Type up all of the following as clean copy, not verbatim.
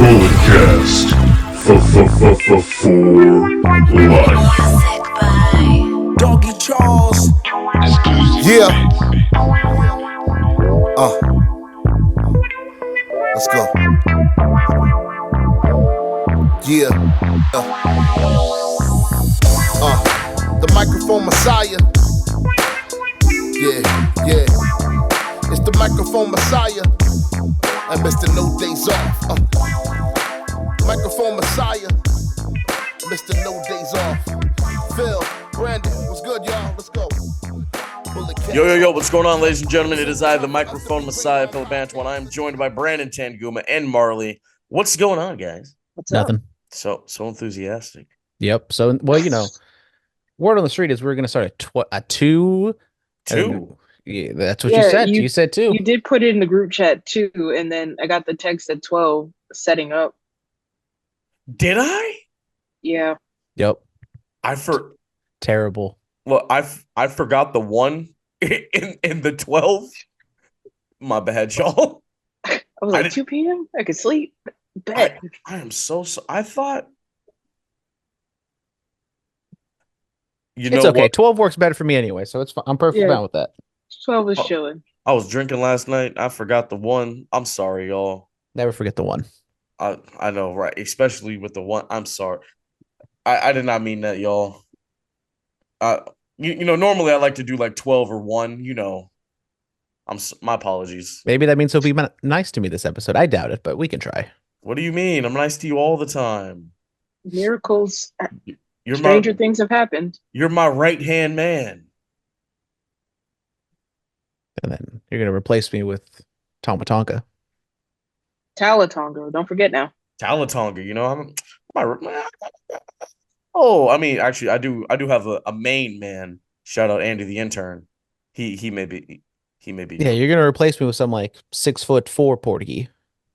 Bulletcast for life. Doggy Charles. Yeah. Let's go. Yeah. The microphone messiah. Yeah. It's the microphone messiah. And Mr. No Days Off. Microphone messiah. Mr. No Days Off. Phil, Brandon, what's good, y'all? Let's go. Yo, what's going on, ladies and gentlemen? It is I, the microphone messiah, Phillip, and I am joined by Brandon Tanguma and Marlee. What's going on, guys? Nothing. So enthusiastic. Yep. So, well, word on the street is we're going to start a two. Two? Yeah, that's what you said. You said two. You did put it in the group chat too, and then I got the text at 12 setting up. Did I? Yeah. Yep. Terrible. Terrible. Look, I forgot the one in the 12. My bad, y'all. I was like 2 p.m. I could sleep. Bet. I am so I thought. It's okay. What? 12 works better for me anyway, so it's fine. I'm perfectly fine with that. 12 is chilling. I was drinking last night. I forgot the one. I'm sorry, y'all. Never forget the one. I know, right? Especially with the one. I'm sorry. I did not mean that, y'all. Normally I like to do like 12 or 1. My apologies. Maybe that means he'll be nice to me this episode. I doubt it, but we can try. What do you mean? I'm nice to you all the time. Miracles. Stranger things have happened. You're my right-hand man. And then you're going to replace me with Tomatonka. Talatonga. Don't forget now. Talatonga. Actually, I do have a main man. Shout out Andy the intern. He may be. Yeah, you're going to replace me with some like 6'4" Portuguese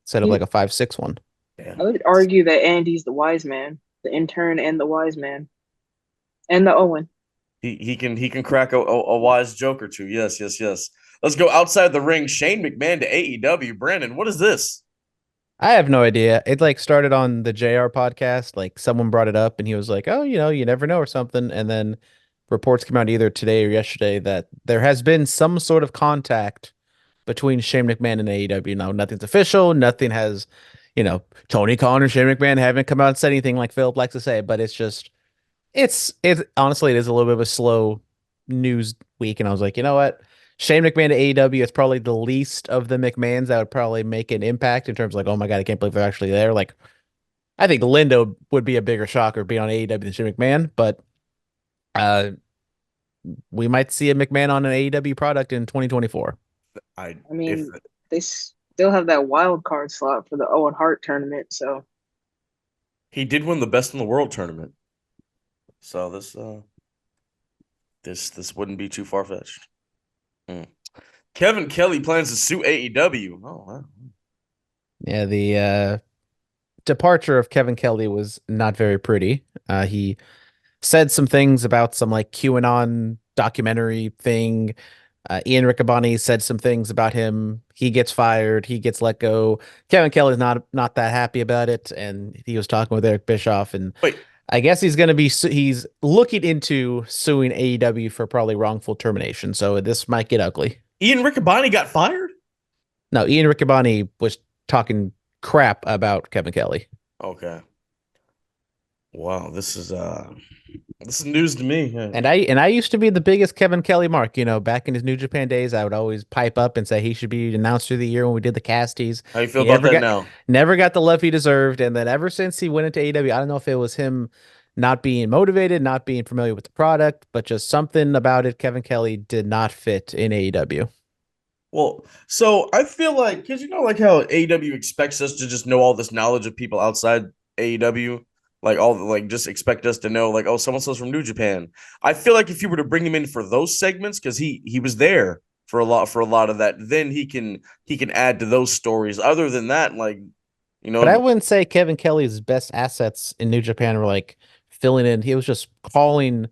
instead of like a 5'6" one. Yeah. I would argue that Andy's the wise man, the intern and the wise man, and the Owen. He can crack a wise joke or two. Yes. Let's go outside the ring. Shane McMahon to AEW. Brandon, what is this? I have no idea. It like started on the JR podcast. Like someone brought it up and he was like, oh, you never know or something. And then reports came out either today or yesterday that there has been some sort of contact between Shane McMahon and AEW. Now, nothing's official. Nothing has, Tony Khan or Shane McMahon haven't come out and said anything like Phillip likes to say, but it's just, honestly, it is a little bit of a slow news week. And I was like, you know what? Shane McMahon to AEW is probably the least of the McMahons that would probably make an impact in terms of like, oh my God, I can't believe they're actually there. Like, I think Linda would be a bigger shocker being on AEW than Shane McMahon, but we might see a McMahon on an AEW product in 2024. They still have that wild card slot for the Owen Hart tournament, so he did win the Best in the World tournament. So this wouldn't be too far fetched. Kevin Kelly plans to sue AEW. Oh wow. Yeah, the departure of Kevin Kelly was not very pretty. He said some things about some like QAnon documentary thing. Ian Riccaboni said some things about him. He gets fired. He gets let go. Kevin Kelly's not that happy about it, and he was talking with Eric Bischoff. And wait, I guess he's going to be. He's looking into suing AEW for probably wrongful termination. So this might get ugly. Ian Riccaboni got fired? No, Ian Riccaboni was talking crap about Kevin Kelly. Okay. Wow, this is news to me. Yeah. And I used to be the biggest Kevin Kelly mark. Back in his New Japan days, I would always pipe up and say he should be announcer of the year when we did the casties. How you feel about that now? Never got the love he deserved, and then ever since he went into AEW, I don't know if it was him not being motivated, not being familiar with the product, but just something about it. Kevin Kelly did not fit in AEW. Well, so I feel like, because like how AEW expects us to just know all this knowledge of people outside AEW, just expect us to know, like, oh, someone's from New Japan. I feel like if you were to bring him in for those segments, because he was there for a lot of that, then he can add to those stories. Other than that, but I wouldn't say Kevin Kelly's best assets in New Japan were like filling in. He was just calling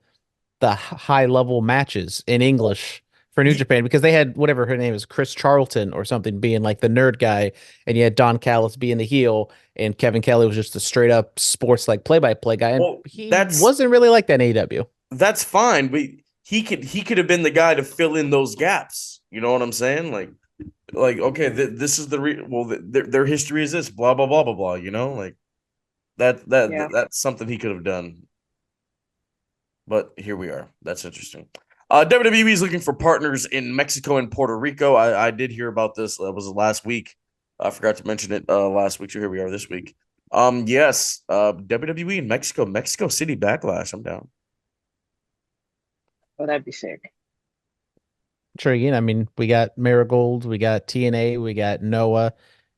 the high level matches in English for New Japan because they had whatever her name is, Chris Charlton or something, being like the nerd guy, and you had Don Callis being the heel, and Kevin Kelly was just a straight up sports like play by play guy, and Well, he that's wasn't really like that in AEW. that's fine, but he could have been the guy to fill in those gaps. You know what I'm saying? Like okay, this is their history is this, blah blah blah blah blah. You know, like Yeah. that's something he could have done. But here we are. That's interesting. WWE is looking for partners in Mexico and Puerto Rico. I did hear about this. That was last week. I forgot to mention it last week. So here we are this week. Yes. WWE in Mexico City Backlash. I'm down. Oh, that'd be sick. Intriguing. I mean, we got Marigold, we got TNA, we got Noah,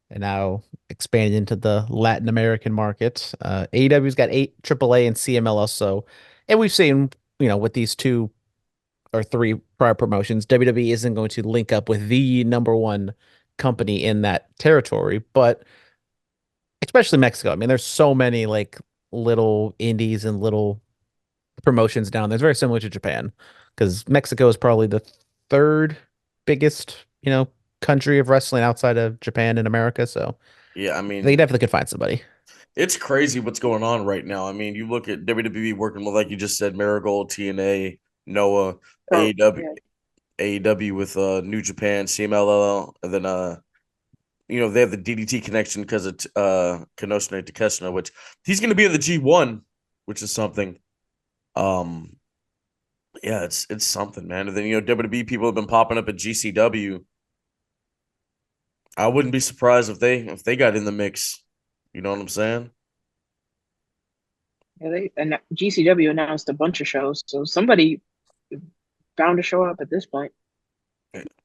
and now expanding into the Latin American market. AEW's got 8 AAA and CMLS. So, and we've seen, with these 2 or 3 prior promotions, WWE isn't going to link up with the number 1 company in that territory, but especially Mexico. I mean, there's so many like little indies and little promotions down there. It's very similar to Japan because Mexico is probably the 3rd biggest, country of wrestling outside of Japan and America. So Yeah, I mean, they definitely could find somebody. it's crazy what's going on right now. I mean, you look at WWE working with, like you just said, Marigold, TNA, Noah, Oh, AEW, yeah. AEW with New Japan, CMLL, and then they have the DDT connection because of Kenoshine Takeshita, which he's going to be in the G1, which is something. Yeah, it's something, man. And then WWE people have been popping up at GCW. I wouldn't be surprised if they got in the mix. You know what I'm saying? Yeah, and GCW announced a bunch of shows, so somebody bound to show up at this point.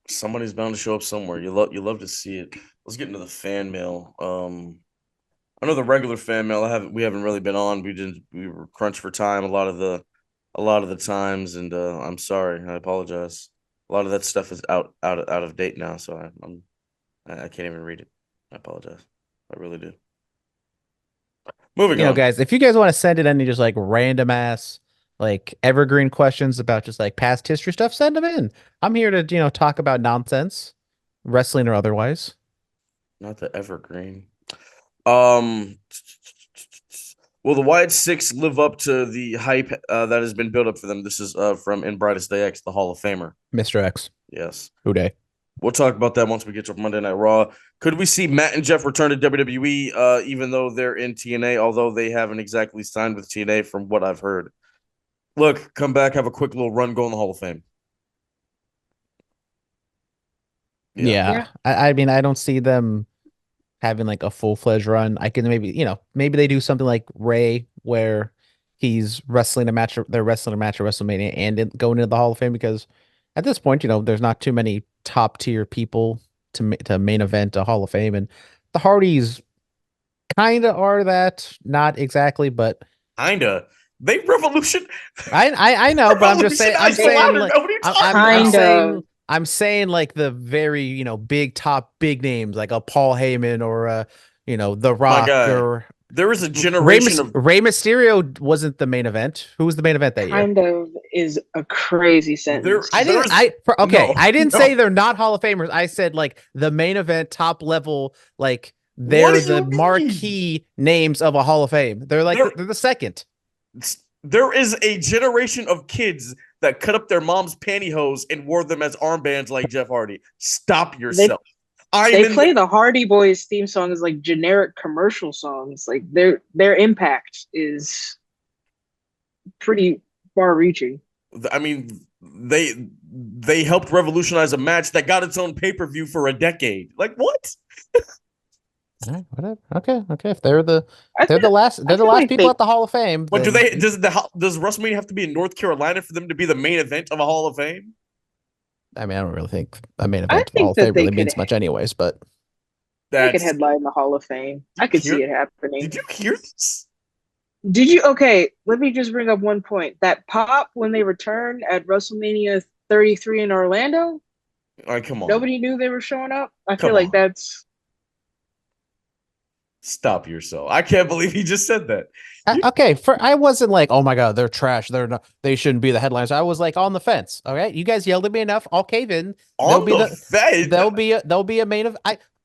Somebody's bound to show up somewhere. You love to see it. Let's get into the fan mail. I know the regular fan mail. We haven't really been on. We were crunched for time a lot of the times, and I'm sorry. I apologize. A lot of that stuff is out of date now, so I can't even read it. I apologize. I really do. Moving on. Guys, if you guys want to send in any just like random ass like evergreen questions about just like past history stuff, send them in. I'm here to, talk about nonsense, wrestling or otherwise. Not the evergreen. Will the Wyatt Sick6 live up to the hype that has been built up for them? This is from In Brightest Day X, the Hall of Famer. Mr. X. Yes. Who day? We'll talk about that once we get to Monday Night Raw. Could we see Matt and Jeff return to WWE, even though they're in TNA, although they haven't exactly signed with TNA from what I've heard? Look, come back, have a quick little run, go in the Hall of Fame. Yeah. I mean, I don't see them having like a full-fledged run. I can maybe they do something like Ray where they're wrestling a match at WrestleMania and going into the Hall of Fame, because at this point, there's not too many top tier people to main event a Hall of Fame, and the Hardys kind of are that, not exactly, but kinda. They revolution. I know, but I'm saying like the very, big big names like a Paul Heyman or The Rock or there is a generation Rey Mysterio wasn't the main event. Who was the main event that year? Kind of is a crazy sentence. I didn't say they're not Hall of Famers. I said like the main event top level, like they're the marquee names of a Hall of Fame. They're the second. There is a generation of kids that cut up their mom's pantyhose and wore them as armbands like Jeff Hardy. Stop yourself. They play the Hardy Boys theme song as like generic commercial songs. Like their impact is pretty far reaching. I mean, they helped revolutionize a match that got its own pay-per-view for a decade. Like what? Whatever. Okay. If they're the last people at the Hall of Fame. But does WrestleMania have to be in North Carolina for them to be the main event of a Hall of Fame? I mean, I don't really think a main event of the Hall of Fame really means much anyways, but they could headline the Hall of Fame. I could see it happening. Did you hear this? Did you? Okay, let me just bring up one point. That pop when they returned at WrestleMania 33 in Orlando. All right, come on. Nobody knew they were showing up. I feel like that's Stop yourself. I can't believe he just said that. Okay, I wasn't like, oh my god, they're trash. They shouldn't be the headlines. I was like on the fence. All right, you guys yelled at me enough. I'll cave in. On the fence. There'll be a main of.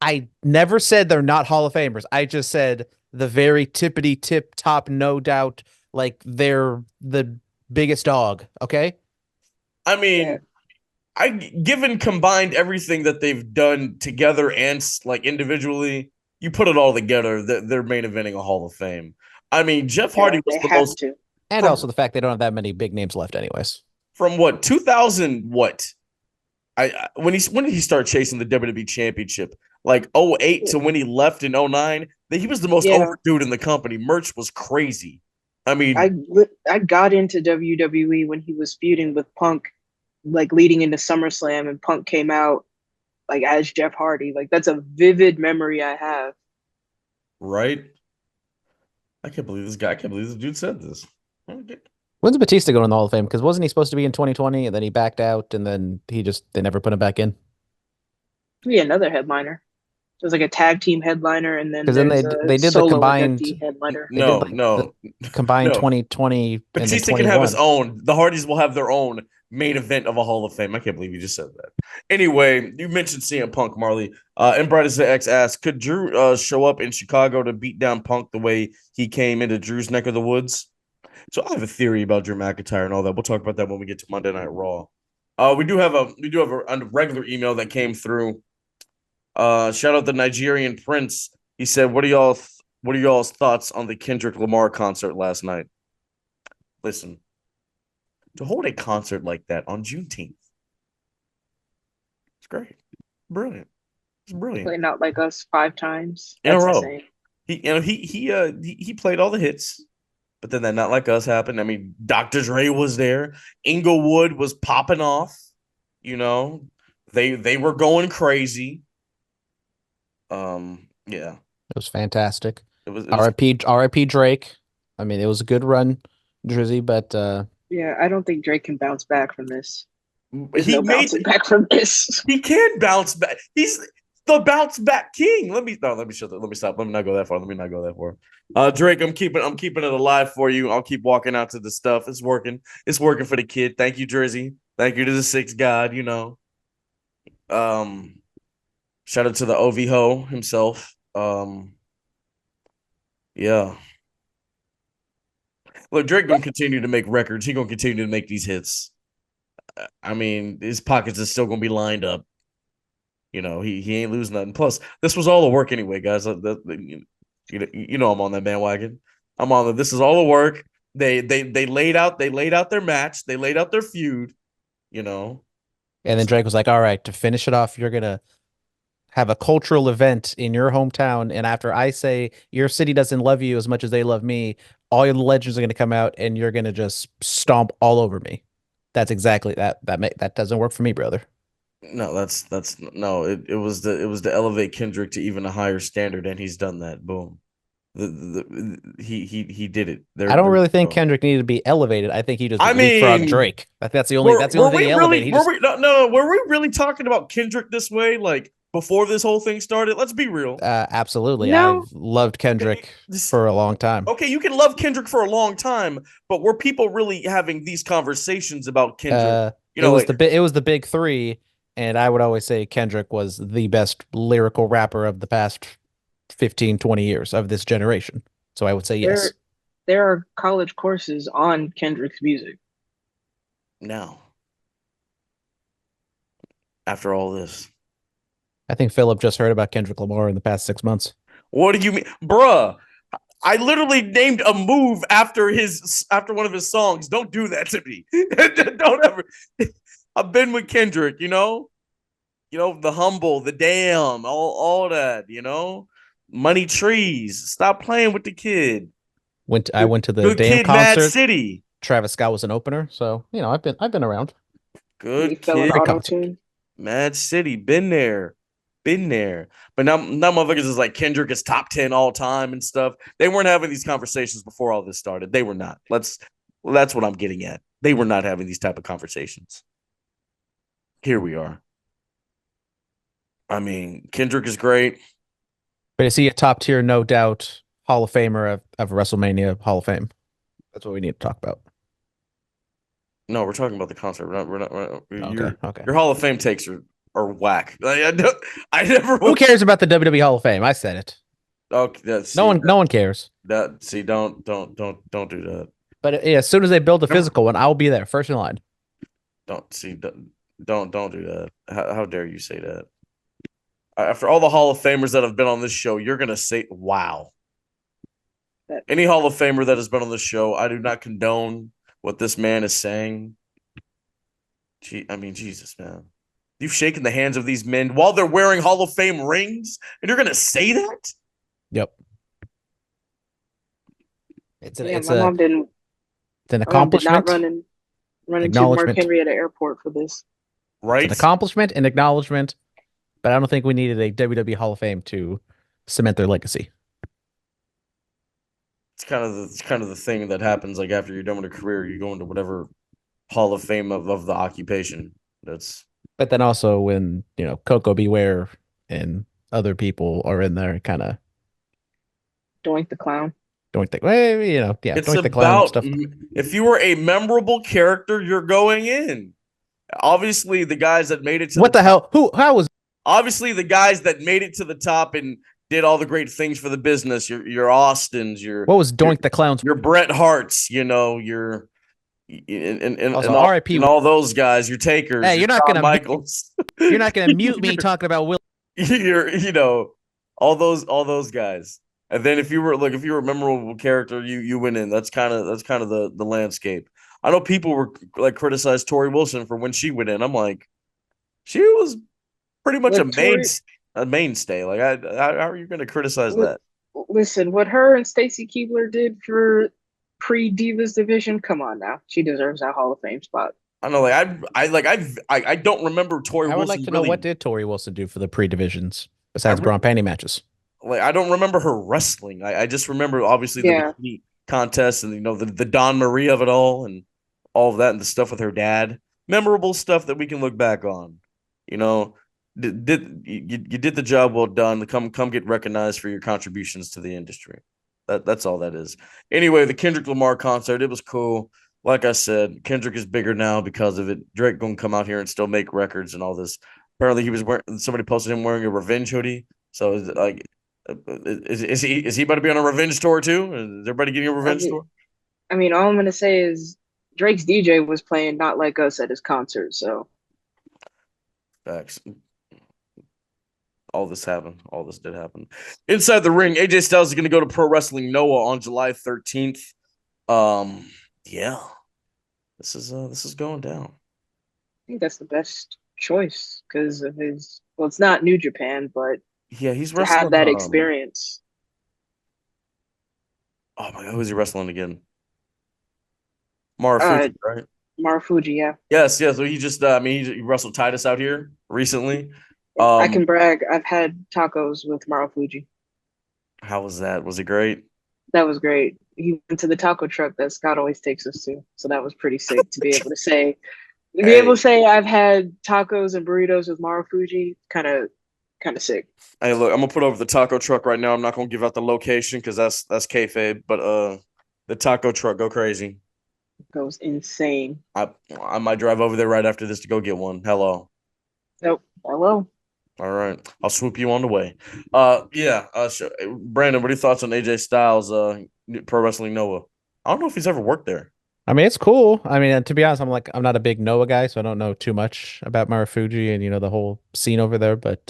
I never said they're not Hall of Famers. I just said the very tippity tip top, no doubt. Like they're the biggest dog. Okay. I mean, given combined everything that they've done together and like individually, you put it all together, they're main eventing a Hall of Fame. I mean, Jeff Hardy was the most, and also the fact they don't have that many big names left, anyways. From what 2000? What when did he start chasing the WWE Championship? Like 08 to when he left in 09, he was the most over dude in the company. Merch was crazy. I mean, I got into WWE when he was feuding with Punk, like leading into SummerSlam, and Punk came out like as Jeff Hardy. Like that's a vivid memory I have. Right? I can't believe this dude said this. When's Batista going in the Hall of Fame? Because wasn't he supposed to be in 2020 and then he backed out and then they never put him back in? Yeah, another headliner. There's like a tag team headliner, and then they did the combined headliner. No, combined 2020. Batista can have his own. The Hardys will have their own main event of a Hall of Fame. I can't believe you just said that. Anyway, you mentioned CM Punk, Marlee. And Bright asked, could Drew show up in Chicago to beat down Punk the way he came into Drew's neck of the woods? So I have a theory about Drew McIntyre and all that. We'll talk about that when we get to Monday Night Raw. We do have a regular email that came through. Shout out the Nigerian Prince. He said, what are y'all's thoughts on the Kendrick Lamar concert last night? Listen, to hold a concert like that on Juneteenth, it's great. Brilliant. It's brilliant. Playing out like us 5 times in a row. He played all the hits, but then that Not Like Us happened. I mean, Dr. Dre was there. Inglewood was popping off. You know, they were going crazy. Yeah, it was fantastic. It was R.I.P. Drake. I mean, it was a good run, Drizzy, but yeah, I don't think Drake can bounce back from this. Bouncing back from this. He can bounce back. He's the bounce back king. Let me stop. Let me not go that far. Drake, I'm keeping it alive for you. I'll keep walking out to the stuff. It's working. It's working for the kid. Thank you, Drizzy. Thank you to the Six God. You know. Shout out to the OV Ho himself. Yeah. Look, Drake gonna continue to make records. He gonna continue to make these hits. I mean, his pockets is still gonna be lined up. You know, he ain't losing nothing. Plus, this was all the work anyway, guys. You know, I'm on that bandwagon. I'm on the. This is all the work. They laid out their match. They laid out their feud. You know. And then Drake was like, "All right, to finish it off, you're gonna have a cultural event in your hometown, and after I say your city doesn't love you as much as they love me, all your legends are going to come out and you're going to just stomp all over me." That's exactly that doesn't work for me, brother. No, it was to elevate Kendrick to even a higher standard, and he's done that. Boom. He did it. I don't really think Kendrick needed to be elevated. I think he just leapfrogged Drake. That's the only thing he elevated. Were we really talking about Kendrick this way? Like before this whole thing started? Let's be real. Absolutely. No. I've loved Kendrick for a long time. Okay, you can love Kendrick for a long time, but were people really having these conversations about Kendrick? It was the big three, and I would always say Kendrick was the best lyrical rapper of the past 15, 20 years of this generation. So I would say yes. There are college courses on Kendrick's music. Now, after all this. I think Phillip just heard about Kendrick Lamar in the past 6 months. What do you mean? Bruh, I literally named a move after one of his songs. Don't do that to me. Don't ever. I've been with Kendrick, you know? You know, the humble, the damn, all that, you know? Money trees. Stop playing with the kid. I went to the damn concert. Mad City. Travis Scott was an opener, so you know I've been around. Good kid. Mad City, been there. But now motherfuckers is like Kendrick is top 10 all time and stuff. They weren't having these conversations before all this started. They were not. That's what I'm getting at. They were not having these type of conversations. Here we are. I mean, Kendrick is great. But is he a top tier, no doubt, Hall of Famer of WrestleMania Hall of Fame? That's what we need to talk about. No, we're talking about the concert. Okay. Your Hall of Fame takes are whack. I never. Who cares about the WWE Hall of Fame? I said it. Okay, No one cares. Don't do that. But yeah, as soon as they build a physical one, I'll be there first in line. Don't do that. How dare you say that? After all the Hall of Famers that have been on this show, you're gonna say, "Wow." Any Hall of Famer that has been on this show, I do not condone what this man is saying. Jesus, man. You've shaken the hands of these men while they're wearing Hall of Fame rings, and you're gonna say that? Yep. My mom didn't. It's an accomplishment. Did not run into Mark Henry at an airport for this. Right. It's an accomplishment and acknowledgement, but I don't think we needed a WWE Hall of Fame to cement their legacy. It's kind of the thing that happens like after you're done with a career, you go into whatever Hall of Fame of the occupation. But then also when, Coco Beware and other people are in there, kind of Doink the Clown. It's Doink the Clown stuff. If you were a memorable character, you're going in. Obviously, the guys that made it to obviously the guys that made it to the top and did all the great things for the business. Your Austins, what was Doink the Clown's? Your Bret Harts, and all those guys, your Takers. Hey, you're not gonna Michaels. You're not gonna mute me talking about Will. All those guys. And then if you were a memorable character, you went in. That's kind of the landscape. I know people were like criticized Tori Wilson for when she went in. I'm like, she was pretty much a mainstay. Like, how are you going to criticize that? Listen, what her and Stacy Keibler did for pre-Divas division, come on now, she deserves that Hall of Fame spot. I know, I don't remember Tori Wilson. I would like to know what did Tori Wilson do for the pre-divisions besides bra and panty matches. Like, I don't remember her wrestling. I just remember obviously the bikini contest and the Don Marie of it all and all of that and the stuff with her dad. Memorable stuff that we can look back on. You did the job well done. Come get recognized for your contributions to the industry. That's all that is. Anyway, the Kendrick Lamar concert, it was cool. Like I said, Kendrick is bigger now because of it. Drake gonna come out here and still make records and all this. Apparently, he was somebody posted him wearing a Revenge hoodie. So is he about to be on a Revenge tour too? Is everybody getting a Revenge tour? I mean, all I'm gonna say is Drake's DJ was playing Not Like Us at his concert. So facts. All this happened. All this did happen. Inside the ring, AJ Styles is going to go to Pro Wrestling Noah on July 13th. Yeah, this is going down. I think that's the best choice because of his. Well, it's not New Japan, but yeah, he's to have that experience. Oh my God, who's he wrestling again? Marufuji, right? Marufuji, yeah. Yes. So he just, he wrestled Titus out here recently. I can brag. I've had tacos with Marufuji. How was that? Was it great? That was great. He went to the taco truck that Scott always takes us to, so that was pretty sick to be able to say. I've had tacos and burritos with Marufuji. Kind of sick. Hey, look, I'm gonna put over the taco truck right now. I'm not gonna give out the location because that's kayfabe. But the taco truck go crazy. Goes insane. I might drive over there right after this to go get one. Hello. Nope. Hello. All right, I'll swoop you on the way. Brandon, what are your thoughts on AJ Styles, Pro Wrestling Noah? I don't know if he's ever worked there. I mean, it's cool. I mean, to be honest, I'm not a big Noah guy, so I don't know too much about Marufuji and the whole scene over there. But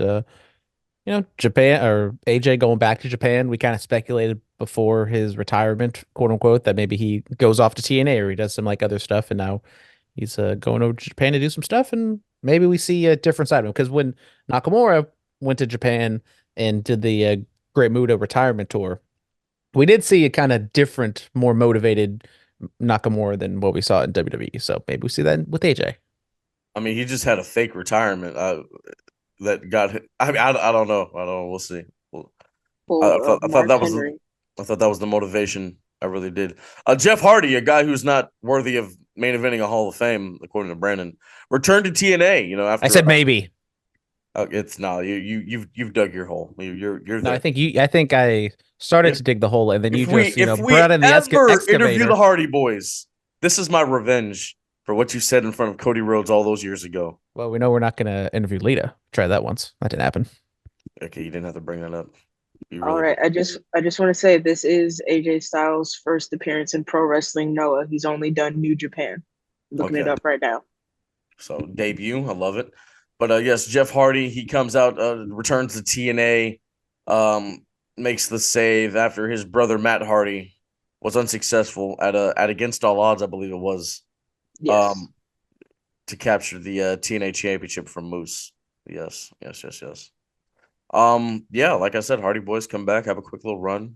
Japan or AJ going back to Japan, we kind of speculated before his retirement, quote unquote, that maybe he goes off to TNA or he does some like other stuff, and now he's going over to Japan to do some stuff, and maybe we see a different side of him. Because when Nakamura went to Japan and did the Great Muta retirement tour, we did see a kind of different, more motivated Nakamura than what we saw in WWE. So maybe we see that with AJ. I mean, he just had a fake retirement that got hit. I mean, I don't know. We'll see. I thought that was the motivation. I really did. Jeff Hardy, a guy who's not worthy of main eventing a Hall of Fame, according to Brandon, returned to TNA. After I said maybe. It's no, you've dug your hole. You're No, there. I think I started If to dig the hole, and then you just if we brought in the ever interview excavator. the Hardy Boys, this is my revenge for what you said in front of Cody Rhodes all those years ago. Well, we know we're not gonna interview Lita. Tried that once. That didn't happen. Okay, you didn't have to bring that up. You All really right, I just want to say this is AJ Styles' first appearance in Pro Wrestling Noah. He's only done New Japan. Looking it okay. up right now. So debut, I love it. But yes, Jeff Hardy, he comes out, returns to TNA, makes the save after his brother Matt Hardy was unsuccessful at Against All Odds, I believe it was, Yes. to capture the TNA championship from Moose. Yes. Yeah, like I said, Hardy Boys come back, have a quick little run,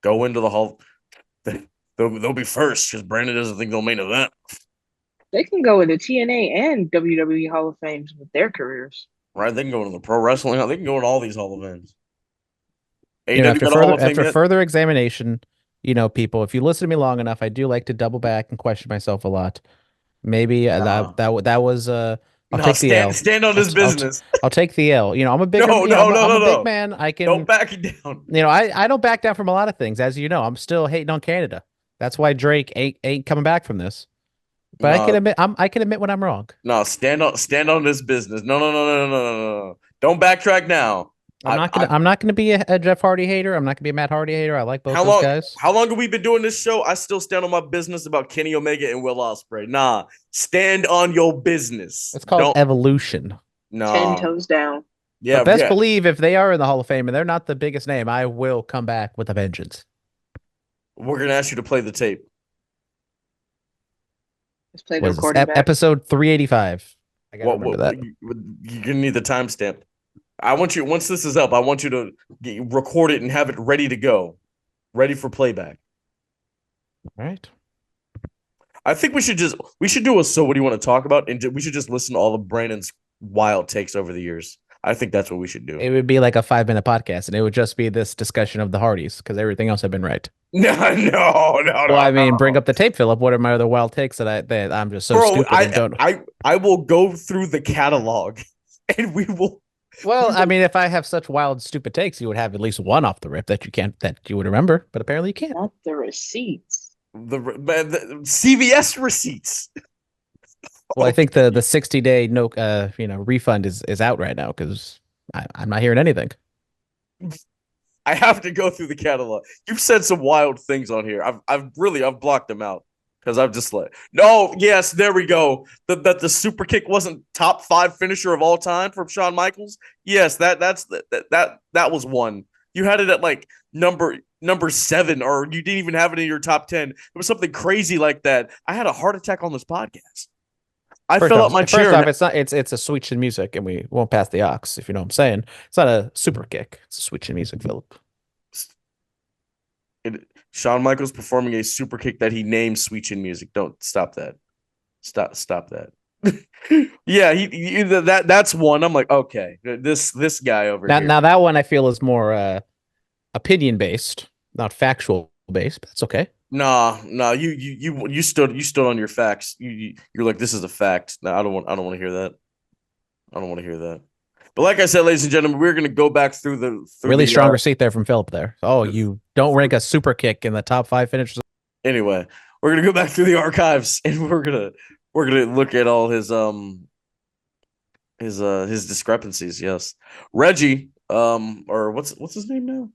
go into the Hall. They'll be first because Brandon doesn't think they'll main event. They can go into TNA and WWE Hall of Fames with their careers. Right? They can go into the pro wrestling. They can go into all these Hall of Fames. After got a Hall of Fame after yet? further examination, people, if you listen to me long enough, I do like to double back and question myself a lot. Maybe that was I'll take the L. Stand on this business. I'll take the L. I'm a big I'm a big man. I can don't back it down. I don't back down from a lot of things, as you know. I'm still hating on Canada. That's why Drake ain't coming back from this. But I can admit when I'm wrong. No, stand on this business. No. Don't backtrack now. I'm not gonna be a Jeff Hardy hater. I'm not gonna be a Matt Hardy hater. I like both those guys. How long have we been doing this show? I still stand on my business about Kenny Omega and Will Ospreay. Nah, stand on your business. It's called evolution. No, 10 toes down. Yeah, but best believe if they are in the Hall of Fame and they're not the biggest name, I will come back with a vengeance. We're gonna ask you to play the tape. Let's play the recording back. Episode 385. I gotta remember that. You're gonna need the timestamp. I want you, once this is up, I want you to record it and have it ready to go, ready for playback. All right. I think we should do a so what do you want to talk about, and we should just listen to all of Brandon's wild takes over the years. I think that's what we should do. It would be like a 5-minute podcast, and it would just be this discussion of the Hardys because everything else had been right. No. Well, I mean, bring up the tape, Phillip. What are my other wild takes that I'm just so stupid and don't? I will go through the catalog, and we will. Well, I mean, if I have such wild, stupid takes, you would have at least one off the rip that you would remember, but apparently you can't. Not the receipts. The CVS receipts. Well, I think the 60-day refund is out right now because I'm not hearing anything. I have to go through the catalog. You've said some wild things on here. I've blocked them out because I've just like, no, yes, there we go. That the super kick wasn't top 5 finisher of all time from Shawn Michaels. Yes, that was one. You had it at like number 7, or you didn't even have it in your top 10. It was something crazy like that. I had a heart attack on this podcast. I fell out my chair. First off, it's a switch in music, and we won't pass the aux, if you know what I'm saying. It's not a super kick. It's a switch in music, Phillip. Shawn Michaels performing a super kick that he named switch in music. Don't stop that. Stop that. Yeah, that's one. I'm like, okay, this guy over here. Now that one I feel is more opinion based, not factual based, but that's okay. Nah, you stood on your facts. You're like, this is a fact. No, I don't want to hear that. I don't want to hear that. But like I said, ladies and gentlemen, we're gonna go back through the really strong receipt there from Phillip there. Oh, you don't rank a super kick in the top 5 finishers. Anyway, we're gonna go back through the archives and we're gonna look at all his discrepancies. Yes, Reggie, or what's his name now?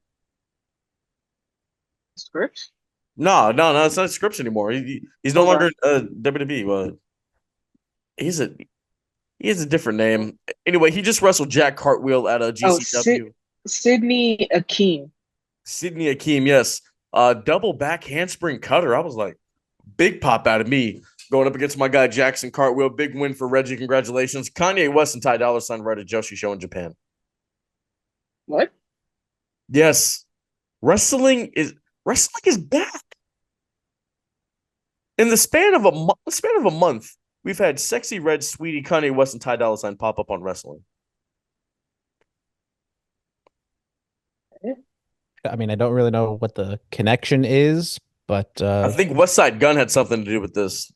Scripps? No, it's not Scripps anymore. He's no longer WWE. Well, he has a different name. Anyway, he just wrestled Jack Cartwheel at a GCW. Sidney Akeem. Sidney Akeem, yes. Double back handspring cutter. I was like, big pop out of me going up against my guy Jackson Cartwheel. Big win for Reggie. Congratulations. Kanye West and Ty Dolla $ign right at Joshi show in Japan. What? Yes. Wrestling is back. In the span of a month, we've had Sexy Red, Sweetie, Kanye West, and Ty Dolla $ign pop up on wrestling. I mean, I don't really know what the connection is, but I think West Side Gun had something to do with this.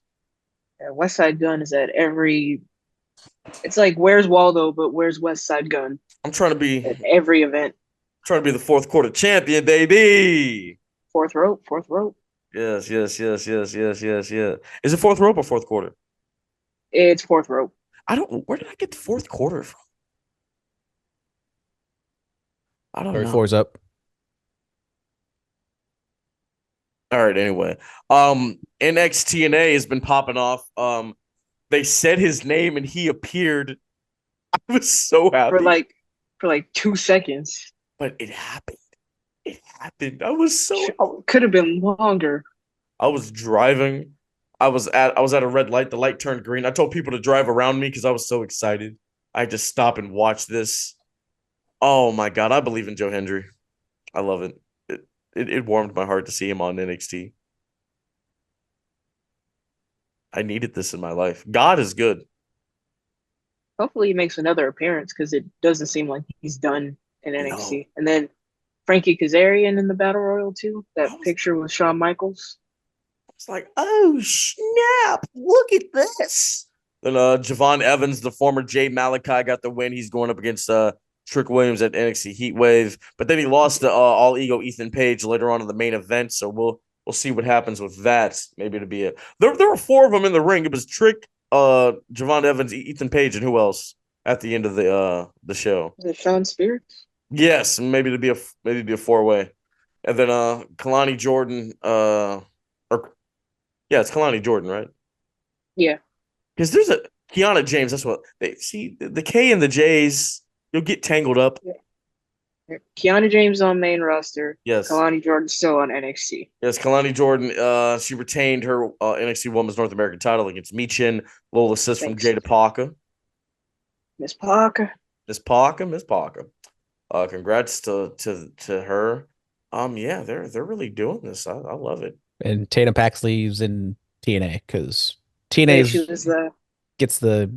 West Side Gun is at every It's like where's Waldo, but where's West Side Gun I'm trying to be at every event. the fourth quarter champion, baby. Fourth rope. Yes. Yeah. Is it fourth rope or fourth quarter? It's fourth rope. Where did I get the fourth quarter from? I don't know. 34's up. All right, anyway. NXT has been popping off. They said his name and he appeared. I was so happy. For like 2 seconds. But it happened. It happened. I was so could have been longer. I was driving. I was at a red light. The light turned green. I told people to drive around me because I was so excited. I had to stop and watch this. Oh my God. I believe in Joe Hendry. I love it. It warmed my heart to see him on NXT. I needed this in my life. God is good. Hopefully he makes another appearance because it doesn't seem like he's done in NXT. No. And then Frankie Kazarian in the Battle Royal too. That picture with Shawn Michaels. It's like, oh snap! Look at this. Then Javon Evans, the former Jay Malachi, got the win. He's going up against Trick Williams at NXT Heatwave, but then he lost to All Ego Ethan Page later on in the main event. So we'll see what happens with that. Maybe it'll be there were 4 of them in the ring. It was Trick, Javon Evans, Ethan Page, and who else at the end of the show? Is it Sean Spears? Yes, maybe it'd be a 4-way, and then Kalani Jordan, it's Kalani Jordan, right? Yeah, because there's a Kiana James. That's what they see. The K and the J's, you'll get tangled up. Yeah. Kiana James on main roster. Yes. Kalani Jordan still on NXT. Yes, Kalani Jordan. She retained her NXT Women's North American title against Michin. Little assist from Jada Parker. Miss Parker. Congrats to her. Yeah, they're really doing this. I love it. And Tatum Paxley's in TNA because TNA gets the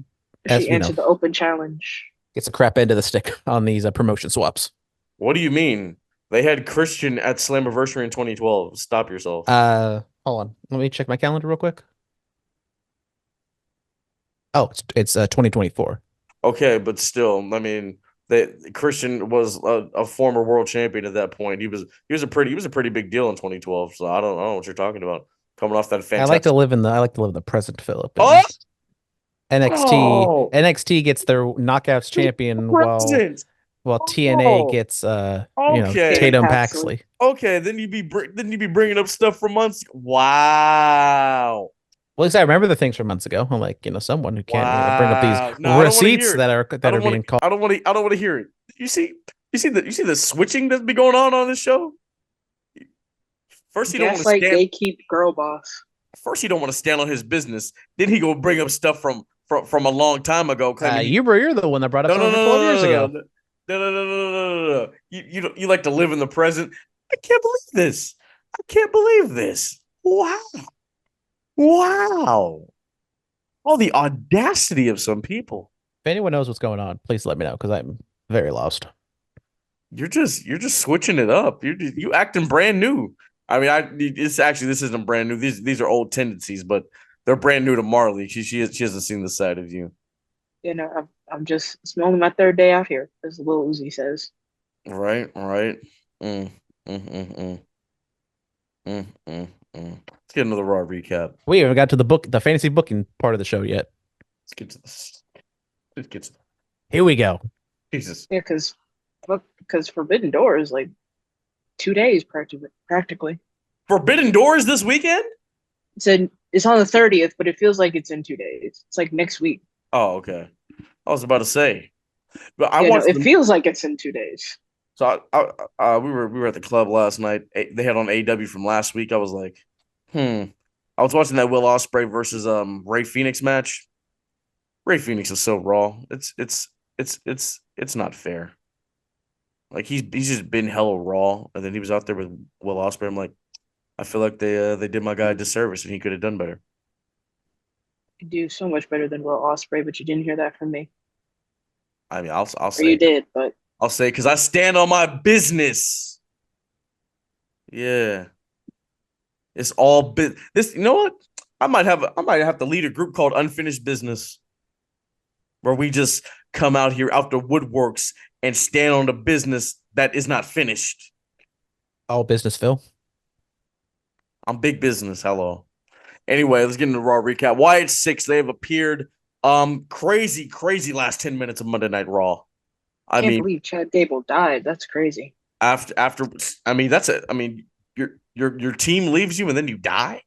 she entered the open challenge. Gets a crap end of the stick on these promotion swaps. What do you mean? They had Christian at Slammiversary in 2012. Stop yourself. Hold on. Let me check my calendar real quick. Oh, it's 2024. Okay, but still, I mean, Christian was a former world champion at that point. He was a pretty big deal in 2012. So I don't know what you're talking about. Coming off that fantastic. I like to live in the present, Phillip. Oh! NXT gets their knockouts champion while TNA gets Tatum Paxley. Okay, then you be bringing up stuff from months. Wow. Well, at least I remember the things from months ago. I'm like, someone who can't bring up these receipts that are being called. I don't want to hear it. You see the switching that's been going on this show. First, he don't want to stand. They keep girl boss. First, he don't want to stand on his business. Then he go bring up stuff from a long time ago. You're the one that brought up 12 years ago. No. You like to live in the present. I can't believe this. Wow. All the audacity of some people. If anyone knows what's going on, please let me know because I'm very lost. You're just switching it up. You acting brand new. I mean, this isn't brand new. These are old tendencies, but they're brand new to Marlee. She hasn't seen the side of you. I'm just smelling my third day out here, as Lil Uzi says. Right. Let's get another Raw recap. We haven't got to the fantasy booking part of the show yet. Let's get to this. Let's get to Here we go. Jesus. Yeah, because Forbidden Door is like 2 days practically. Forbidden Doors this weekend? It's on the 30th, but it feels like it's in 2 days. It's like next week. Oh, okay. I was about to say, but it feels like it's in 2 days. So we were at the club last night. They had on AEW from last week. I was like, I was watching that Will Ospreay versus Ray Phoenix match. Ray Phoenix is so raw. It's not fair. Like he's just been hella raw, and then he was out there with Will Ospreay. I'm like, I feel like they did my guy a disservice, and he could have done better. You do so much better than Will Ospreay, but you didn't hear that from me. I mean, I'll say or you did, but I'll say because I stand on my business. Yeah, it's all this. You know what? I might have to lead a group called Unfinished Business. where we just come out here out the woodworks and stand on the business that is not finished. All business, Phil. I'm big business. Hello. Anyway, let's get into the Raw recap. Wyatt Sick6, they have appeared. Crazy last 10 minutes of Monday Night Raw. I Can't mean, believe Chad Gable died. That's crazy. after I mean, that's it. I mean, your team leaves you and then you die.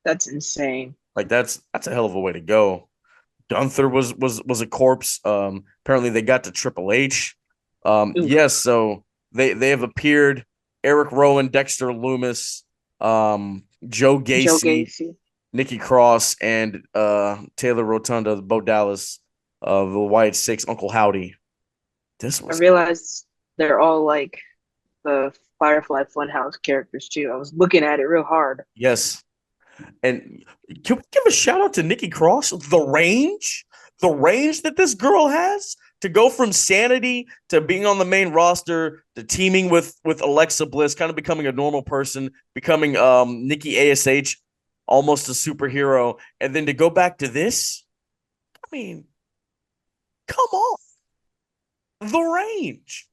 That's insane. Like that's a hell of a way to go. Gunther was a corpse. Apparently they got to Triple H. Oof. Yes, so they have appeared. Eric Rowan, Dexter Loomis, Joe Gacy, Nikki Cross, and Taylor Rotunda, Bo Dallas of the Wyatt Sick6, Uncle Howdy. This I was realized they're all like the Firefly Funhouse characters too. I was looking at it real hard. yes. And can we give a shout out to Nikki Cross? The range that this girl has to go from Sanity to being on the main roster to teaming with Alexa Bliss, kind of becoming a normal person, becoming Nikki ASH, almost a superhero, and then to go back to this. I mean, come on, the range.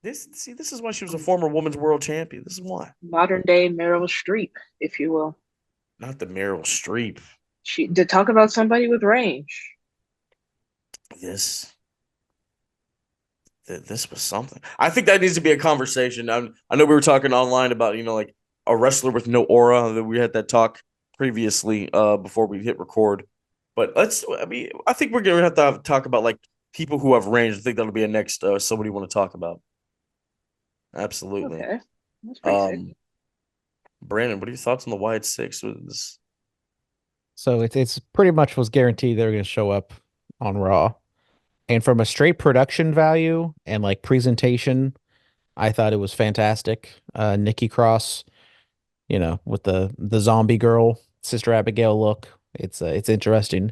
This is why she was a former women's world champion. This is why. Modern day Meryl Streep, if you will. Not the Meryl Streep. She to talk about somebody with range. This was something. I think that needs to be a conversation. I know we were talking online about, like a wrestler with no aura. That we had that talk previously before we hit record. But I think we're gonna have to talk about like people who have range. I think that'll be a next somebody you want to talk about. Absolutely. Okay. That's pretty sick. Brandon, what are your thoughts on the Wyatt Sick6 with this? So it's pretty much was guaranteed they're going to show up on Raw. And from a straight production value and like presentation, I thought it was fantastic. Nikki Cross, with the zombie girl, Sister Abigail look. It's interesting.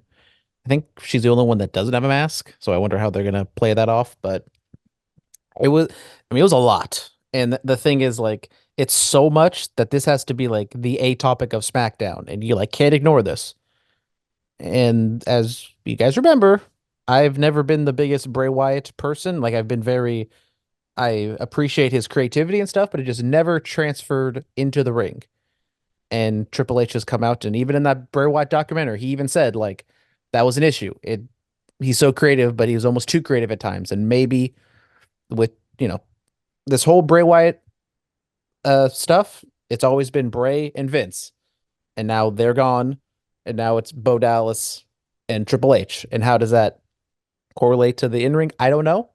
I think she's the only one that doesn't have a mask, so I wonder how they're going to play that off, but it was a lot. And the thing is like it's so much that this has to be like the A topic of SmackDown, and you like can't ignore this. And as you guys remember, I've never been the biggest Bray Wyatt person. Like I appreciate his creativity and stuff, but it just never transferred into the ring. And Triple H has come out, and even in that Bray Wyatt documentary, he even said like that was an issue. He's so creative, but he was almost too creative at times. And maybe with this whole Bray Wyatt stuff, it's always been Bray and Vince, and now they're gone, and now it's Bo Dallas and Triple H. And how does that correlate to the in-ring? I don't know.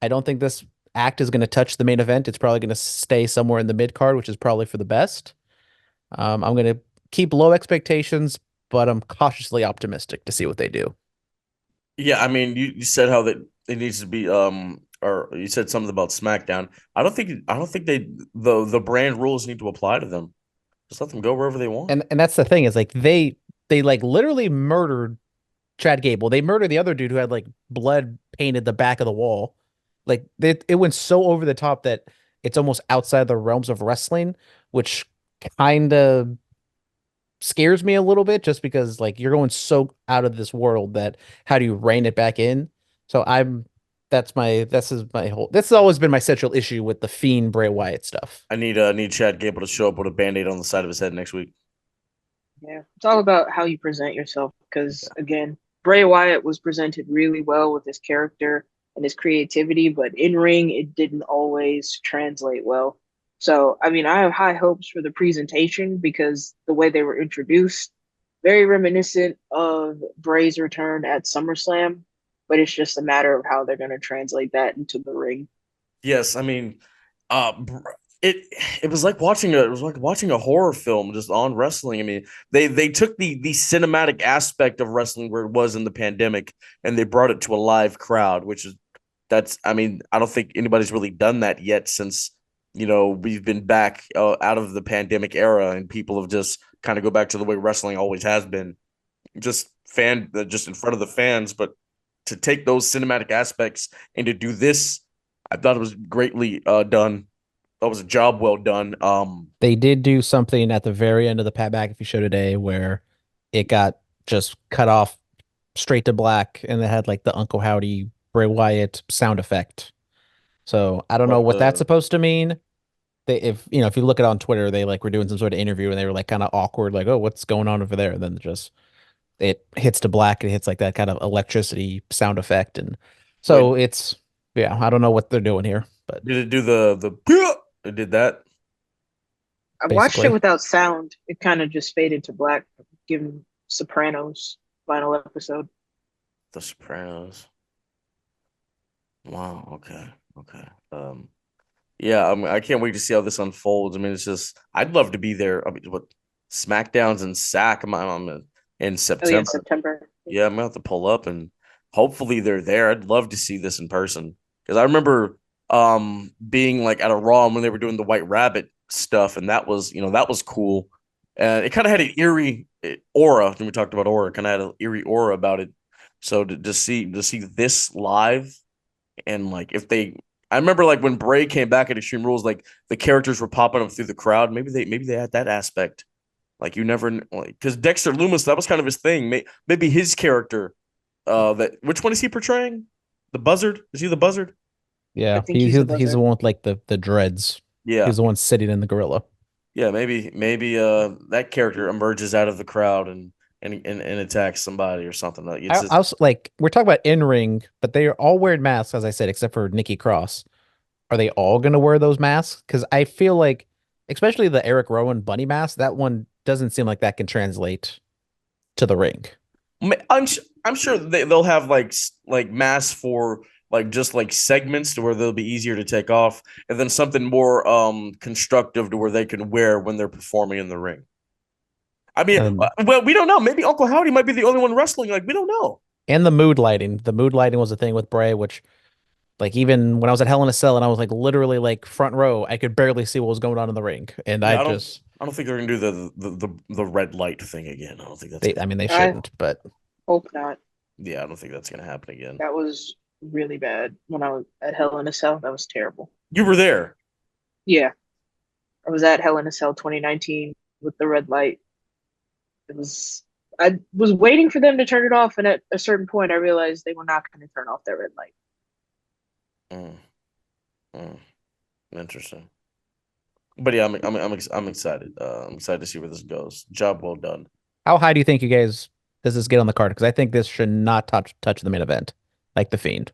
I don't think this act is going to touch the main event. It's probably going to stay somewhere in the mid card, which is probably for the best. I'm going to keep low expectations, but I'm cautiously optimistic to see what they do. Yeah, I mean, you said how that it needs to be or you said something about SmackDown. I don't think the brand rules need to apply to them. Just let them go wherever they want. And that's the thing is like they like literally murdered Chad Gable. They murdered the other dude who had like blood painted the back of the wall. Like it went so over the top that it's almost outside the realms of wrestling, which kind of scares me a little bit just because like you're going so out of this world that how do you rein it back in? So this has always been my central issue with the Fiend Bray Wyatt stuff. I need Chad Gable to show up with a Band-Aid on the side of his head next week. Yeah, it's all about how you present yourself because, again, Bray Wyatt was presented really well with his character and his creativity, but in ring, it didn't always translate well. So, I mean, I have high hopes for the presentation because the way they were introduced, very reminiscent of Bray's return at SummerSlam, but it's just a matter of how they're going to translate that into the ring. Yes, I mean, it was like watching a horror film just on wrestling. I mean, they took the cinematic aspect of wrestling where it was in the pandemic and they brought it to a live crowd, I mean, I don't think anybody's really done that yet since, we've been back out of the pandemic era and people have just kind of go back to the way wrestling always has been, just in front of the fans. But to take those cinematic aspects and to do this, I thought it was greatly done. That was a job well done. They did do something at the very end of the Pat McAfee show today where it got just cut off straight to black, and it had like the Uncle Howdy Bray Wyatt sound effect. So I don't know What what that's the supposed to mean. If you look at it on Twitter, they like were doing some sort of interview and they were like kind of awkward, like, oh, what's going on over there? And then just it hits to black, it hits like that kind of electricity sound effect. And wait? so it's yeah, I don't know what they're doing here, but Did it do the? It did that. I watched it basically. without sound. It kind of just faded to black, given Sopranos final episode. The Sopranos. Wow. Okay. Okay. Yeah. I can't wait to see how this unfolds. I mean, it's just I'd love to be there. I mean, what Smackdowns and Sack? I'm in Oh yeah, in September. September. Yeah, I'm gonna have to pull up and hopefully they're there. I'd love to see this in person because I remember being like at a Raw when they were doing the White Rabbit stuff, and that was that was cool. And it kind of had an eerie aura. When we talked about aura, kind of had an eerie aura about it. So to see this live and like if they, I remember like when Bray came back at Extreme Rules, like the characters were popping up through the crowd. Maybe they had that aspect. Like you never like because Dexter Loomis, that was kind of his thing. Maybe his character. That which one is he portraying? The Buzzard? Is he the Buzzard? I Yeah, think he's the he's the buzzer. one with like the dreads. Yeah, He's the one sitting in the gorilla. yeah. Maybe that character emerges out of the crowd and attacks somebody or something. Like it's I just was like, we're talking about in ring, but they are all wearing masks, as I said, except for Nikki Cross. Are they all going to wear those masks? Because I feel like, especially the Eric Rowan bunny mask, that one doesn't seem like that can translate to the ring. I'm sure they'll have like masks for like just like segments to where they'll be easier to take off, and then something more constructive to where they can wear when they're performing in the ring. I mean, And well, we don't know. Maybe Uncle Howdy might be the only one wrestling. Like we don't know. and the mood lighting. The mood lighting was a thing with Bray, which like even when I was at Hell in a Cell and I was like literally like front row, I could barely see what was going on in the ring. And I Yeah, I don't. just I don't think they're gonna do the red light thing again. I don't think that's they gonna. I mean they I shouldn't, but hope not. Yeah, I don't think that's gonna happen again. That was really bad when I was at Hell in a Cell. That was terrible. You were there. Yeah, I was at Hell in a Cell 2019 with the red light. It was. I was waiting for them to turn it off, and at a certain point, I realized they were not going to turn off that red light. Mm, mm, interesting. But yeah, I'm excited. I'm excited to see where this goes. Job well done. how high do you think you guys does this get on the card? Because I think this should not touch the main event, like the Fiend.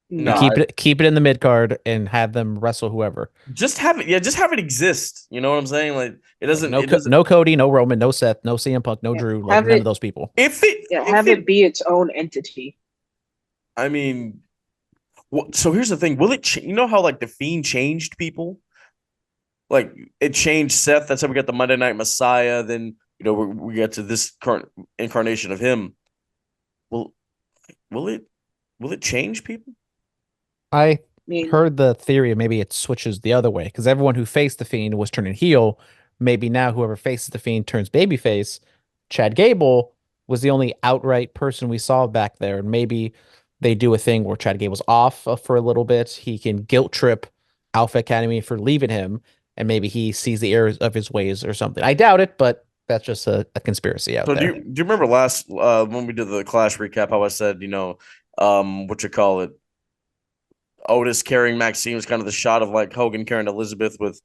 You No, Not keep it in the mid card and have them wrestle whoever. just have it. Yeah, just have it exist. You know what I'm saying? Like it Like doesn't. It doesn't. No Cody, no Roman, no Seth, no CM Punk, no yeah, Drew, like have none of it. those people. If it. Yeah, If have it. it be its own entity. I mean, so here's the thing. Will it? You know how like the Fiend changed people? Like it changed Seth. That's how we got the Monday Night Messiah. Then we get to this current incarnation of him. Will will it will it change people? I I mean, heard the theory of maybe it switches the other way because everyone who faced the Fiend was turning heel. Maybe now whoever faces the Fiend turns babyface. Chad Gable was the only outright person we saw back there, and maybe they do a thing where Chad Gable's off for a little bit. He can guilt trip Alpha Academy for leaving him, and maybe he sees the errors of his ways or something. I doubt it, but that's just a conspiracy out So do there. you remember last when we did the Clash recap how I said what you call it, Otis carrying Maxine was kind of the shot of like Hogan carrying Elizabeth with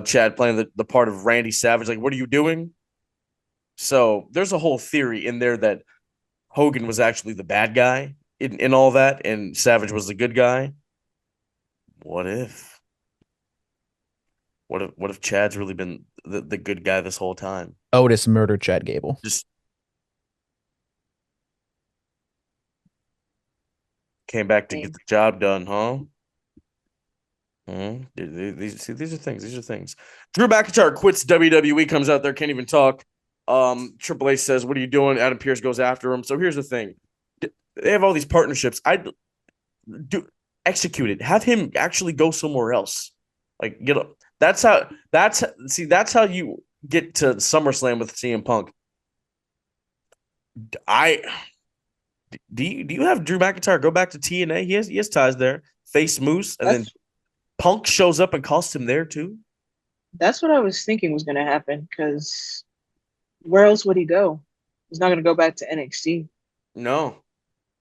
Chad playing the part of Randy Savage, like what are you doing? So there's a whole theory in there that Hogan was actually the bad guy in all that and Savage was the good guy. What if what if Chad's really been the good guy this whole time? Otis murdered Chad Gable. Just came back to get the job done, huh? These are things. These are things. Drew McIntyre quits WWE, comes out there, can't even talk. Triple H says, "What are you doing?" Adam Pearce goes after him. So here's the thing: they have all these partnerships. I do execute it. Have him actually go somewhere else. Like get up. That's how. That's how you get to SummerSlam with CM Punk. I do you have Drew McIntyre go back to TNA? He has ties there. Face Moose, and then that's Punk shows up and costs him there too. that's what I was thinking was going to happen because Where else would he go? He's not going to go back to NXT. No,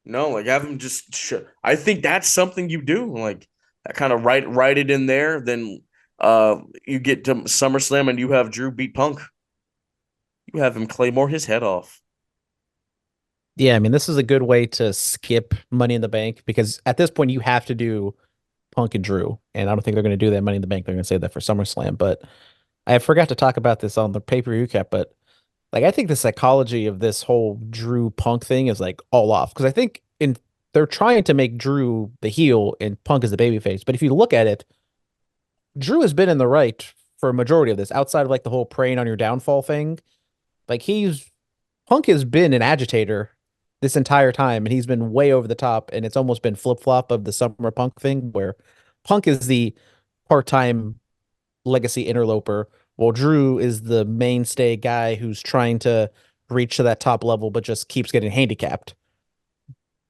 no, like have him just. I think that's something you do, like that kind of write it in there. Then, you get to SummerSlam and you have Drew beat Punk. You have him Claymore his head off. Yeah, I mean, this is a good way to skip Money in the Bank because at this point you have to do Punk and Drew, and I don't think they're going to do that Money in the Bank. They're going to save that for SummerSlam. But I forgot to talk about this on the pay-per-view cap, but like I think the psychology of this whole Drew Punk thing is like all off because I think in they're trying to make Drew the heel and Punk is the babyface. But if you look at it, Drew has been in the right for a majority of this, outside of like the whole preying on your downfall thing. Like he's Punk has been an agitator this entire time, and he's been way over the top, and it's almost been flip flop of the summer Punk thing, where Punk is the part-time legacy interloper, while Drew is the mainstay guy who's trying to reach to that top level, but just keeps getting handicapped.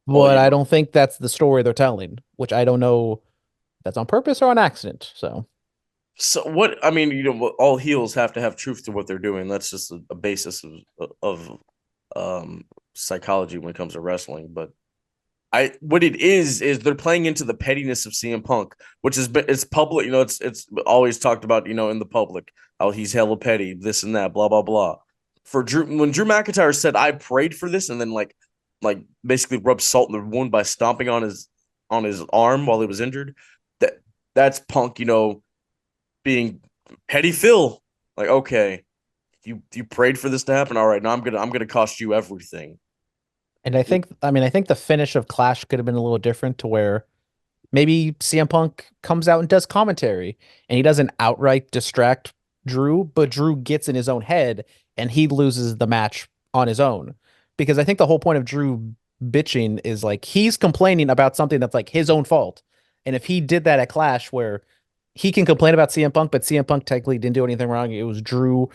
Oh, But yeah. I don't think that's the story they're telling, which I don't know if that's on purpose or on accident. So what? I mean, all heels have to have truth to what they're doing. That's just a basis of psychology when it comes to wrestling. But what it is they're playing into the pettiness of CM Punk, which is it's public. It's always talked about. In the public, how he's hella petty, this and that, blah blah blah. For Drew, when Drew McIntyre said, "I prayed for this," and then like basically rubbed salt in the wound by stomping on his arm while he was injured. That's Punk. Being petty Phil. Like, okay, you prayed for this to happen. All right, now I'm gonna cost you everything. And I think the finish of Clash could have been a little different to where maybe CM Punk comes out and does commentary and he doesn't outright distract Drew, but Drew gets in his own head and he loses the match on his own. Because I think the whole point of Drew bitching is like he's complaining about something that's like his own fault. And if he did that at Clash where he can complain about CM Punk, but CM Punk technically didn't do anything wrong. It was Drew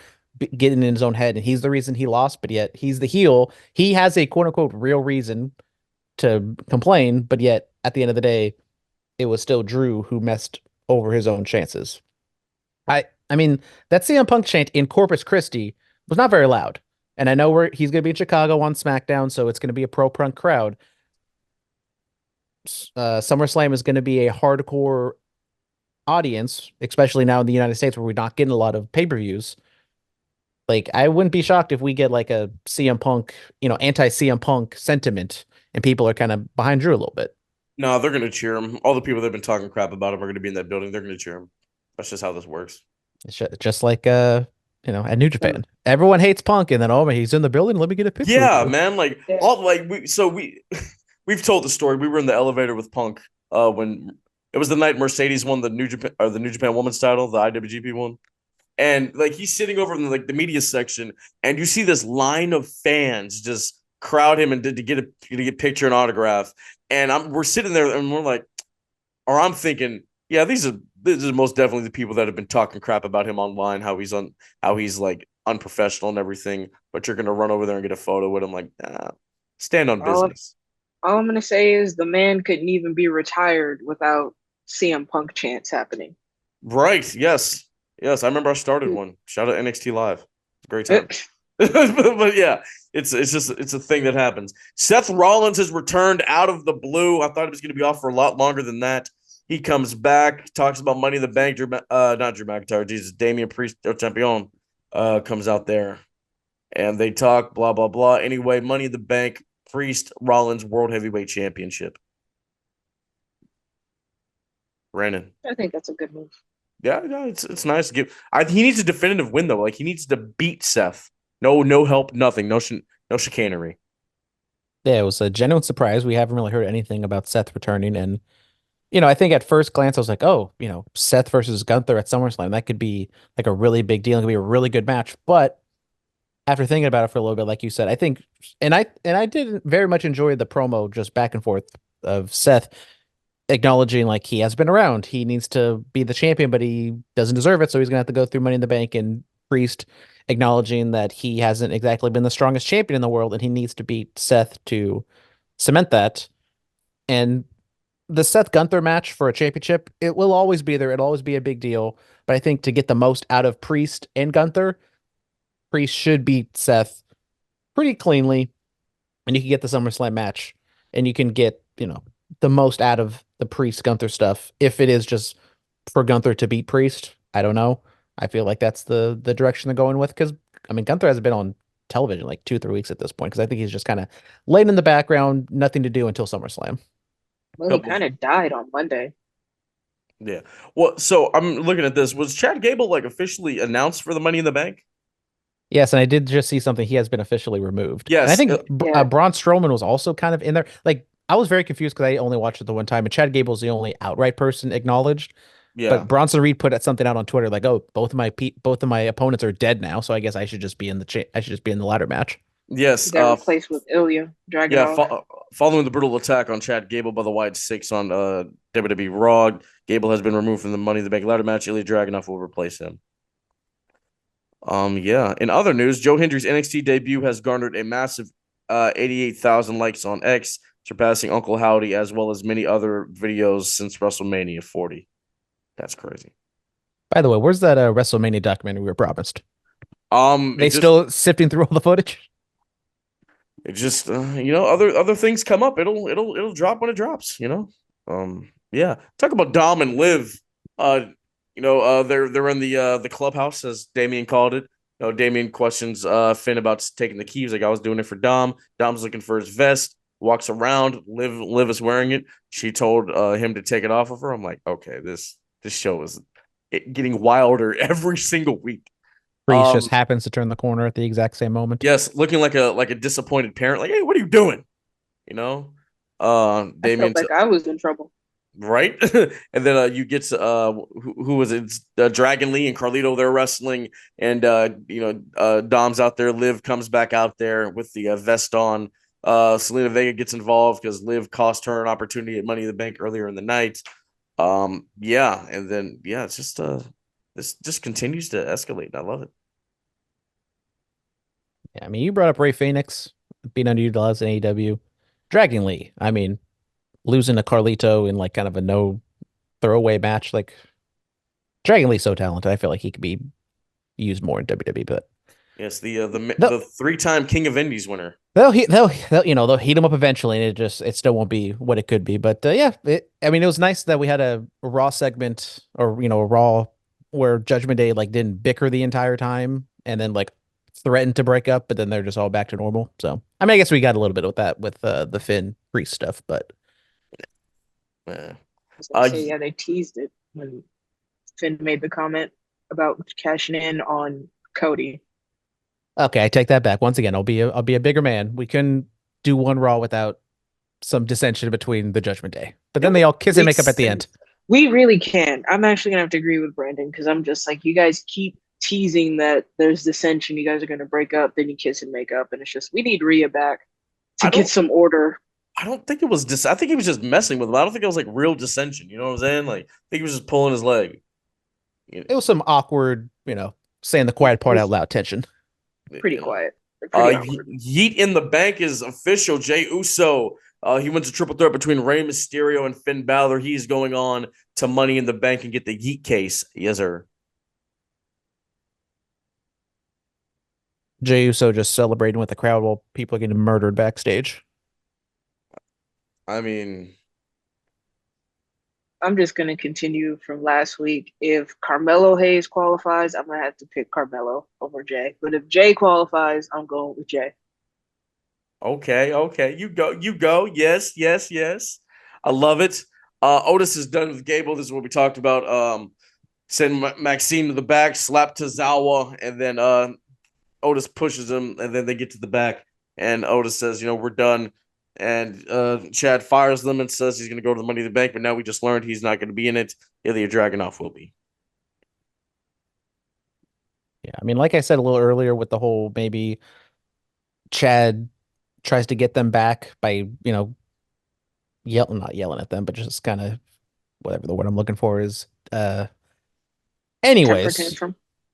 getting in his own head, and he's the reason he lost, but yet he's the heel. He has a quote unquote real reason to complain, but yet at the end of the day, it was still Drew who messed over his own chances. I mean, that CM Punk chant in Corpus Christi was not very loud. And I know he's going to be in Chicago on SmackDown, so it's going to be a pro Punk crowd. SummerSlam is going to be a hardcore audience, especially now in the United States where we're not getting a lot of pay-per-views. Like, I wouldn't be shocked if we get like a CM Punk, anti CM Punk sentiment and people are kind of behind Drew a little bit. No, they're gonna cheer him. All the people that've been talking crap about him are gonna be in that building. They're gonna cheer him. That's just how this works. It's just like at New Japan. Everyone hates Punk and then he's in the building, let me get a picture. Yeah, man. Like Yeah. all like we've told the story. We were in the elevator with Punk when it was the night Mercedes won the New Japan Women's title, the IWGP one. And like he's sitting over in the media section, and you see this line of fans just crowd him and to get picture and autograph. And we're sitting there and we're like, or I'm thinking, yeah, these are most definitely the people that have been talking crap about him online, how he's like unprofessional and everything. But you're gonna run over there and get a photo with him, like, nah, stand on All, business. all I'm gonna say is the man couldn't even be retired without CM Punk chants happening. Right? Yes. Yes. I remember I started one. Shout out NXT Live. Great time. but yeah, it's a thing that happens. Seth Rollins has returned out of the blue. I thought he was going to be off for a lot longer than that. He comes back, talks about Money in the Bank. Not Drew McIntyre. Jesus, Damian Priest, El Champion, comes out there, and they talk blah blah blah. Anyway, Money in the Bank, Priest Rollins World Heavyweight Championship. Brandon. I think that's a good move. Yeah, it's nice to give. He needs a definitive win though. Like he needs to beat Seth. No help, nothing. No chicanery. Yeah, it was a genuine surprise. We haven't really heard anything about Seth returning. And, I think at first glance, I was like, oh, Seth versus Gunther at SummerSlam, that could be like a really big deal. It could be a really good match. But after thinking about it for a little bit, like you said, I think, and I did very much enjoy the promo just back and forth of Seth acknowledging like he has been around. He needs to be the champion, but he doesn't deserve it. So he's going to have to go through Money in the Bank, and Priest acknowledging that he hasn't exactly been the strongest champion in the world and he needs to beat Seth to cement that. And the Seth Gunther match for a championship, it will always be there. It'll always be a big deal. But I think to get the most out of Priest and Gunther, Priest should beat Seth pretty cleanly, and you can get the SummerSlam match, and you can get, the most out of the Priest Gunther stuff. If it is just for Gunther to beat Priest, I don't know. I feel like that's the direction they're going with, because I mean Gunther hasn't been on television like 2-3 weeks at this point, because I think he's just kind of laying in the background, nothing to do until SummerSlam. Well, he kind of died on Monday. Yeah. Well, so I'm looking at this. Was Chad Gable like officially announced for the Money in the Bank? Yes, and I did just see something. He has been officially removed. Yes. And I think Yeah. Braun Strowman was also kind of in there. Like, I was very confused because I only watched it the one time, and Chad Gable's the only outright person acknowledged. Yeah. But Bronson Reed put something out on Twitter like, "Oh, both of my opponents are dead now, so I guess I should just be in the ladder match." Yes. He got replaced with Ilya Dragunov. Following the brutal attack on Chad Gable by the Wyatt Sick6 on WWE Raw, Gable has been removed from the Money in the Bank ladder match. Ilya Dragunov will replace him. Yeah. In other news, Joe Hendry's NXT debut has garnered a massive 88,000 likes on X, surpassing Uncle Howdy as well as many other videos since WrestleMania 40. That's crazy. By the way, where's that WrestleMania documentary we were promised? They still sifting through all the footage? It just other things come up. It'll drop when it drops. Yeah. Talk about Dom and Liv. They're in the clubhouse, as Damien called it. Damien questions Finn about taking the keys. Like, I was doing it for Dom. Dom's looking for his vest. Walks around. Liv is wearing it. She told him to take it off of her. I'm like, okay, this show is getting wilder every single week. Priest just happens to turn the corner at the exact same moment. Yes, looking like a disappointed parent. Like, hey, what are you doing? Damien. I felt like I was in trouble. Right. And then you get who was it? Dragon Lee and Carlito. They're wrestling, and Dom's out there. Liv comes back out there with the vest on. Selena Vega gets involved because Liv cost her an opportunity at Money in the Bank earlier in the night. And then it's just this just continues to escalate, and I love it. Yeah, I mean, you brought up Rey Fenix being underutilized in AEW. Dragon Lee, I mean, losing to Carlito in like kind of a no throwaway match. Like, Dragon Lee's so talented. I feel like he could be used more in WWE. But yes, the 3-time King of Indies winner. They'll heat him up eventually, and it still won't be what it could be. But it was nice that we had a Raw segment, or a Raw where Judgment Day like didn't bicker the entire time and then like threatened to break up, but then they're just all back to normal. So I mean, I guess we got a little bit of that with the Finn Priest stuff, but they teased it when Finn made the comment about cashing in on Cody. Okay, I take that back. Once again, I'll be a bigger man. We couldn't do one Raw without some dissension between the Judgment Day, but then they all kiss and make up at the end. We really can. I'm actually gonna have to agree with Brandon, because I'm just like, you guys keep teasing that there's dissension, you guys are gonna break up, then you kiss and make up, and it's just, we need Rhea back to get some order. I don't think it was I think he was just messing with him. I don't think it was like real dissension. You know what I'm saying? Like, I think he was just pulling his leg. It was some awkward, saying the quiet part out loud tension. Pretty quiet. Pretty Yeet in the Bank is official. Jey Uso. He wins a triple threat between Rey Mysterio and Finn Balor. He's going on to Money in the Bank and get the Yeet case. Yes, sir. Jey Uso just celebrating with the crowd while people are getting murdered backstage. I mean, I'm just going to continue from last week. If Carmelo Hayes qualifies, I'm going to have to pick Carmelo over Jay. But if Jay qualifies, I'm going with Jay. Okay. You go. Yes. I love it. Otis is done with Gable. This is what we talked about. Send Maxine to the back, slap Tozawa, and then Otis pushes him, and then they get to the back, and Otis says, we're done. And Chad fires them and says he's going to go to the Money in the Bank, but now we just learned he's not going to be in it. Ilya Dragunov will be. Yeah, I mean, like I said a little earlier with the whole maybe Chad tries to get them back by, not yelling at them, but just kind of whatever the word I'm looking for is. Anyways.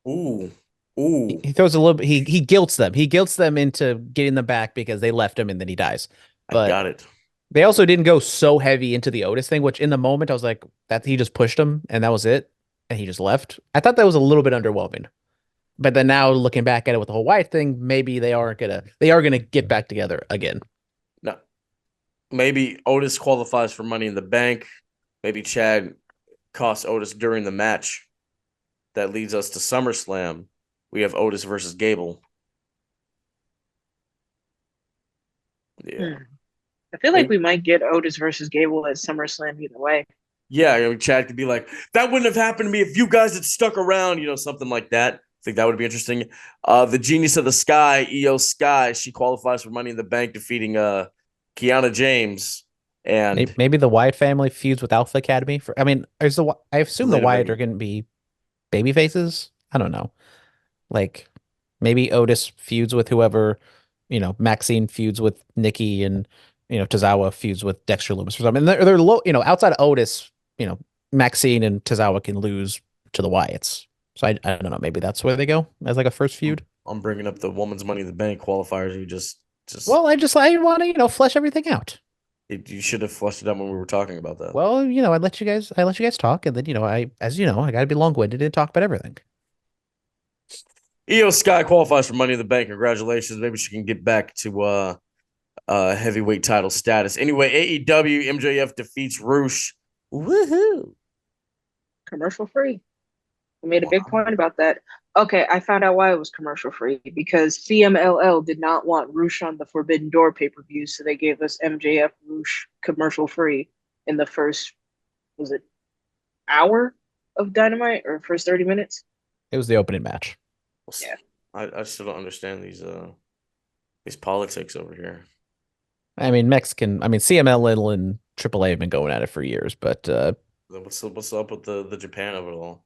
Ooh. He throws a little bit, he guilts them. He guilts them into getting them back because they left him and then he dies. But I got it. They also didn't go so heavy into the Otis thing, which in the moment I was like, that he just pushed him and that was it. And he just left. I thought that was a little bit underwhelming. But then now looking back at it with the whole Wyatt thing, maybe they are gonna get back together again. No, maybe Otis qualifies for Money in the Bank. Maybe Chad costs Otis during the match. That leads us to SummerSlam. We have Otis versus Gable. Yeah. I feel like we might get Otis versus Gable at SummerSlam either way. Yeah, I mean, Chad could be like, that wouldn't have happened to me if you guys had stuck around, something like that. I think that would be interesting. The Genius of the Sky, Io Sky, she qualifies for Money in the Bank, defeating Kiana James. And maybe the Wyatt family feuds with Alpha Academy. I assume the Wyatt are going to be baby faces. I don't know. Like maybe Otis feuds with whoever, Maxine feuds with Nikki, and Tozawa feuds with Dexter Loomis or something. And they're low, outside of Otis, Maxine and Tozawa can lose to the Wyatts. So I don't know. Maybe that's where they go as like a first feud. I'm bringing up the Women's Money in the Bank qualifiers. You just well, I want to flesh everything out. You should have fleshed it out when we were talking about that. Well, I let you guys talk, and then I got to be long-winded and talk about everything. Io Sky qualifies for Money in the Bank. Congratulations. Maybe she can get back to heavyweight title status. Anyway, AEW MJF defeats Roosh. Woohoo! Commercial free. I made a big point about that. Okay, I found out why it was commercial free, because CMLL did not want Roosh on the Forbidden Door pay-per-view, so they gave us MJF Roosh commercial free in the first, was it hour of Dynamite, or first 30 minutes? It was the opening match. Yeah. I still don't understand these politics over here. I mean, CMLL and AAA have been going at it for years, but what's up with the Japan of it all?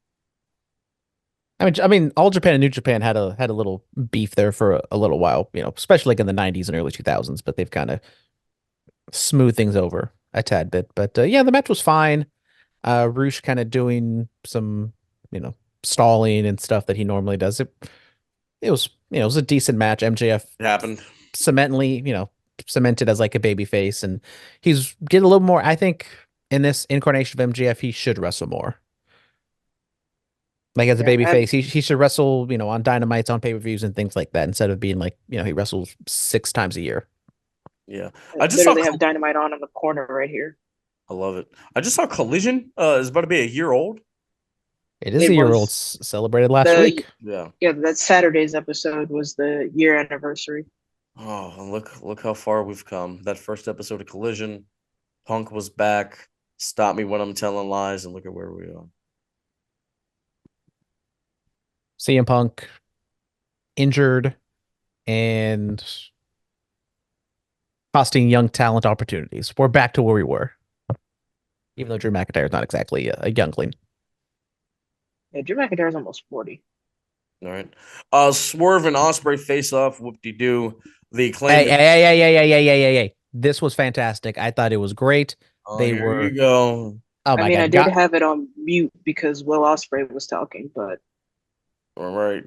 I mean, All Japan and New Japan had a little beef there for a little while, especially like in the 90s and early 2000s, but they've kind of smoothed things over a tad bit. But yeah, the match was fine. Roosh kind of doing some, stalling and stuff that he normally does. It was a decent match. MJF happened cemented as like a baby face, and he's getting a little more. I think in this incarnation of MJF, he should wrestle more. Like as a baby face, he should wrestle, on Dynamites, on pay-per-views and things like that, instead of being like, he wrestles 6 times a year. Yeah. I just literally have Dynamite on in the corner right here. I love it. I just saw Collision is about to be a year old. It is a year old, celebrated last week. Yeah, that Saturday's episode was the year anniversary. Oh, look how far we've come. That first episode of Collision, Punk was back, Stop Me When I'm Telling Lies, and look at where we are. CM Punk injured and costing young talent opportunities. We're back to where we were, even though Drew McIntyre is not exactly a youngling. Yeah, Drew McIntyre is almost 40. All right. Swerve and Ospreay face off. Whoop-de-doo. The Acclaim. Hey. This was fantastic. I thought it was great. Here you go. Oh my God. I did have it on mute because Will Ospreay was talking, but. All right.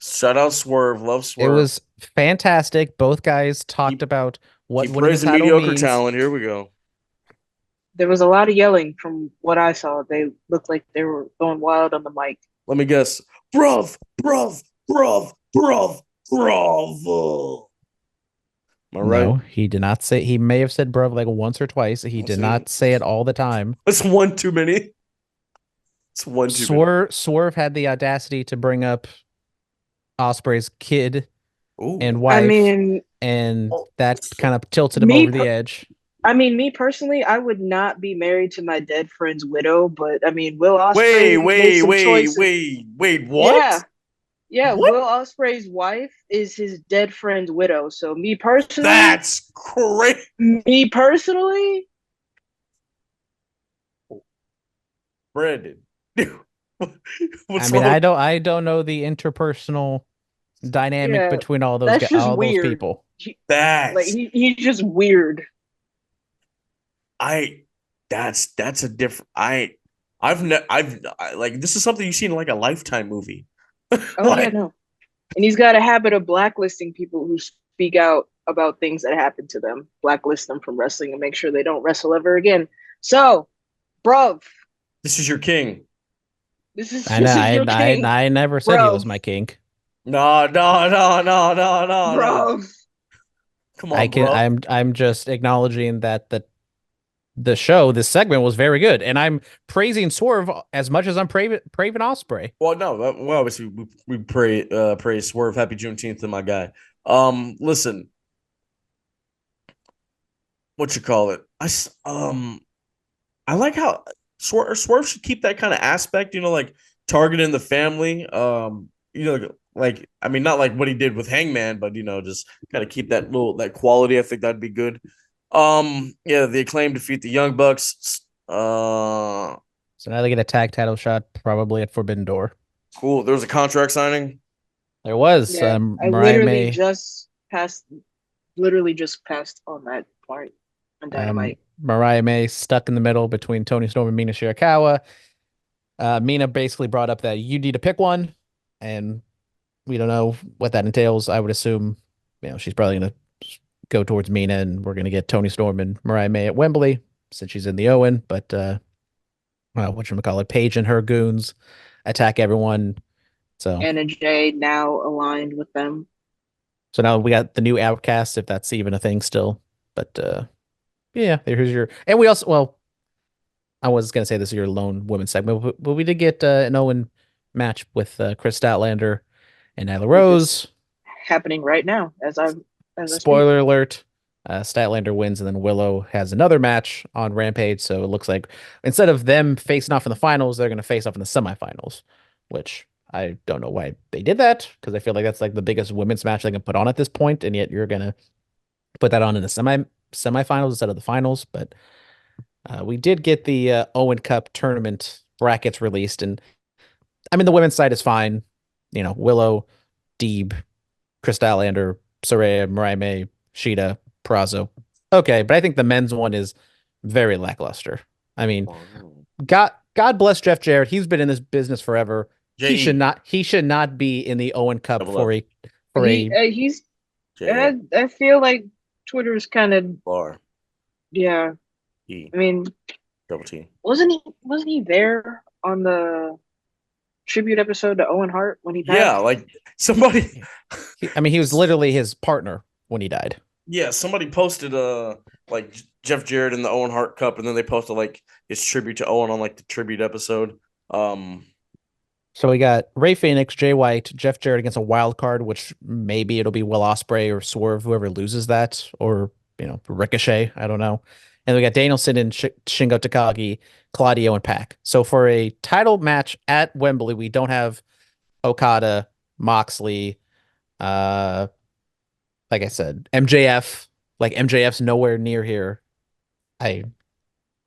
Shout out Swerve. Love Swerve. It was fantastic. Both guys talked about what praised the mediocre talent. Here we go. There was a lot of yelling from what I saw. They looked like they were going wild on the mic. Let me guess. Bruv. Am I right? No, he did not say. He may have said bruv like once or twice. He did not say it all the time. That's one too many. It's one too many. Swerve had the audacity to bring up Ospreay's kid and wife, and that kind of tilted him over the edge. I mean, me personally, I would not be married to my dead friend's widow, but I mean, Will Ospreay. Wait, what? Yeah. What? Will Ospreay's wife is his dead friend's widow. So me personally, that's crazy. Me personally, Brandon. I don't know the interpersonal dynamic between all those guys, all those people. He's just weird. That's a different. This is something you see in like a Lifetime movie. Yeah, no. And he's got a habit of blacklisting people who speak out about things that happen to them. Blacklist them from wrestling and make sure they don't wrestle ever again. So, bruv, this is your king. I never said he was my king. No, no, no, no, no, no, no. Bro. Come on, bro. I'm just acknowledging that this segment was very good, and I'm praising Swerve as much as I'm praising Osprey. Well, no, well, obviously we praise Swerve. Happy Juneteenth to my guy. Listen, what you call it? I like how Swerve should keep that kind of aspect, like targeting the family. Like I mean, not like what he did with Hangman, but just kind of keep that quality. I think that'd be good. Yeah, the Acclaim defeat the Young Bucks. So now they get a tag title shot, probably at Forbidden Door. Cool. There was a contract signing. There was Yeah, I Mariah May. literally just passed on that part on Dynamite. Mariah May stuck in the middle between Tony Storm and Mina Shirakawa. Mina basically brought up that you need to pick one, and we don't know what that entails. I would assume, she's probably going to go towards Mina, and we're going to get Tony Storm and Mariah May at Wembley since she's in the Owen. But whatchamacallit, Paige and her goons attack everyone. So Anna Jay now aligned with them. So now we got the new Outcast, if that's even a thing still. But yeah, here's your. And we also, well, I was gonna say this is your lone women's segment, but we did get an Owen match with Chris Statlander and Nyla Rose. Happening right now, as I Spoiler alert. Statlander wins, and then Willow has another match on Rampage. So it looks like instead of them facing off in the finals, they're going to face off in the semifinals, which I don't know why they did that, because I feel like that's like the biggest women's match they can put on at this point, and yet you're going to put that on in the semifinals instead of the finals. But we did get the Owen Cup tournament brackets released, and I mean the women's side is fine. Willow, Deeb, Chris Statlander, Saraya, Mariah May, Sheeta, Peraza. Okay, but I think the men's one is very lackluster. I mean, God bless Jeff Jarrett. He's been in this business forever. He should not be in the Owen Cup he's. I feel like Twitter's kind of bar. Yeah. I mean, double T. Wasn't he there on the tribute episode to Owen Hart when he passed? Yeah, like somebody. He was literally his partner when he died. Yeah, somebody posted like Jeff Jarrett in the Owen Hart Cup, and then they posted like his tribute to Owen on like the tribute episode. So we got Ray Phoenix, Jay White, Jeff Jarrett against a wild card, which maybe it'll be Will Ospreay or Swerve, whoever loses that, or Ricochet. I don't know. And we got Danielson and Shingo Takagi, Claudio and Pac. So for a title match at Wembley, we don't have Okada, Moxley, like I said, MJF. Like MJF's nowhere near here. I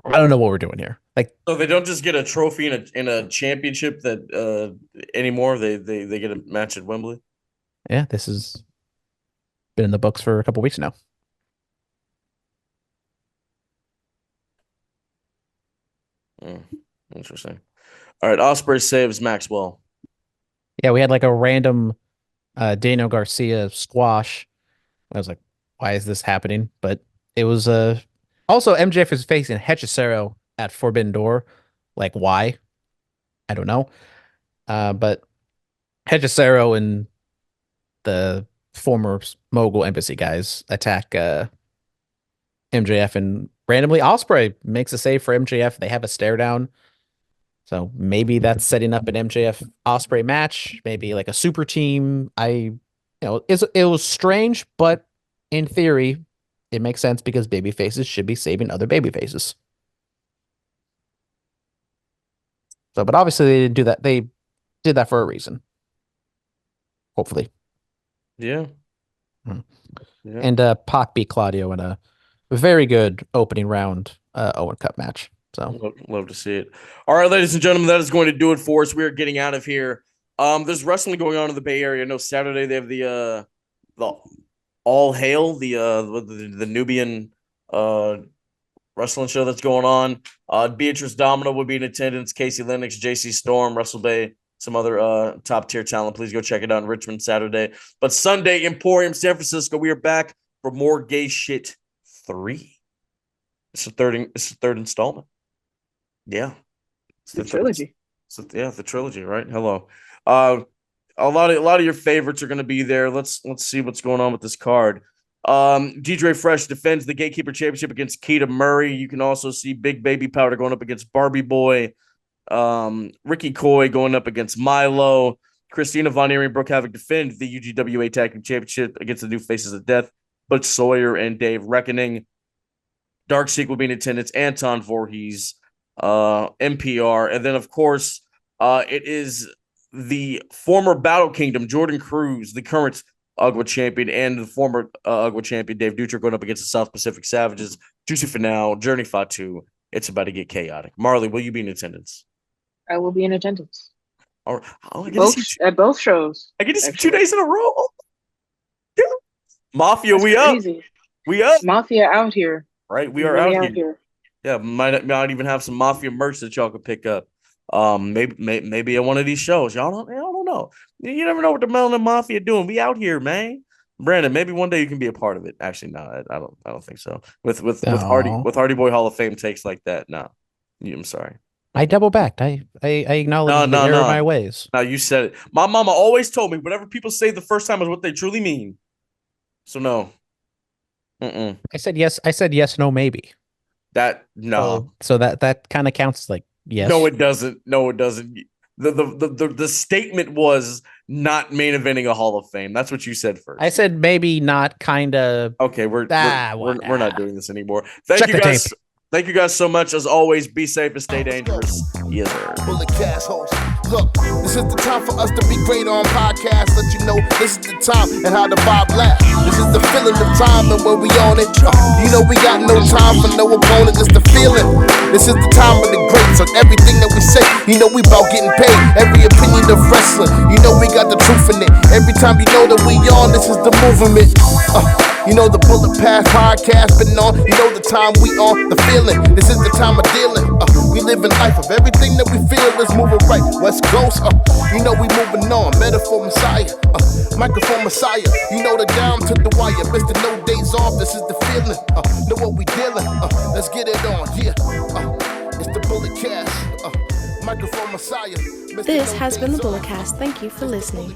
don't know what we're doing here. Like, so they don't just get a trophy in a championship that anymore. They get a match at Wembley. Yeah, this has been in the books for a couple weeks now. Interesting. All right, Ospreay saves Maxwell. Yeah, we had like a random Daniel Garcia squash. I was like, why is this happening? But it was also MJF is facing Hechicero at Forbidden Door. Like, why? I don't know. But Hechicero and the former Mogul Embassy guys attack MJF, and randomly Ospreay makes a save for MJF. They have a stare down. So maybe that's setting up an MJF Ospreay match, maybe like a super team. It was strange, but in theory, it makes sense because baby faces should be saving other baby faces. So, but obviously they didn't do that. They did that for a reason. Hopefully. Yeah. Yeah. And Pac beat Claudio in a very good opening round Owen Cup match. So love to see it. All right, ladies and gentlemen, that is going to do it for us. We are getting out of here. There's wrestling going on in the Bay Area. I know Saturday they have the All Hail, the Nubian wrestling show that's going on. Beatrice Domino will be in attendance. Casey Lennox, JC Storm, Russell Bay, some other top tier talent. Please go check it out in Richmond Saturday. But Sunday, Emporium, San Francisco. We are back for more Gay Shit 3. It's the third installment. Yeah. It's the trilogy. The trilogy, right? Hello. a lot of your favorites are going to be there. Let's see what's going on with this card. DJ Fresh defends the Gatekeeper Championship against Keita Murray. You can also see Big Baby Powder going up against Barbie Boy. Ricky Coy going up against Milo. Christina Von Eerie and Brooke Havoc defend the UGWA Tag Team Championship against the New Faces of Death, Butch Sawyer and Dave Reckoning. Darkseek will be in attendance. Anton Voorhees, NPR, and then of course, it is the former Battle Kingdom Jordan Cruz, the current UGWA champion, and the former UGWA champion Dave Dutra going up against the South Pacific Savages. Juicy Finale, Journey Fatu. It's about to get chaotic. Marlee, will you be in attendance? I will be in attendance. All right. At both shows. I get to see 2 days in a row. Mafia, That's we crazy. up. We up. Mafia out here. Right, we We're are really out here. Yeah, might even have some Mafia merch that y'all could pick up. Maybe at one of these shows. Y'all don't know. You never know what the Melanin Mafia doing. We out here, man. Brandon, maybe one day you can be a part of it. Actually, no, I don't think so. With Hardy Boy Hall of Fame takes like that, no. I'm sorry. I double backed. I acknowledge the error of my ways. No, you said it. My mama always told me whatever people say the first time is what they truly mean. So no. I said yes. I said yes, no, maybe. So that kind of counts like yes. No, it doesn't. The statement was not main eventing a Hall of Fame. That's what you said first. I said maybe not kind of. Okay, we're not doing this anymore. Thank you guys. Tape. Thank you guys so much. As always, be safe and stay dangerous. Yes, sir. Bullet cast host. Look, this is the time for us to be great on podcasts. Let you know this is the time and how the vibe lasts. This is the feeling of time and where we on it. You know we got no time for no opponent. It's the feeling. This is the time of the greats on everything that we say. You know we about getting paid. Every opinion of wrestling. You know we got the truth in it. Every time you know that we on, this is the movement. You know the Bullet Pass podcast been on. You know the time we on, the feeling. This is the time of dealing. We living life of everything that we feel is moving right. West Coast, you know we moving on. Metaphor Messiah, microphone Messiah. You know the down to the wire. Mr. No Days Off. This is the feeling. Know what we dealing. Let's get it on. Yeah, it's the Bullet Cast. Microphone Messiah. This has been the Bulletcast. Thank you for listening.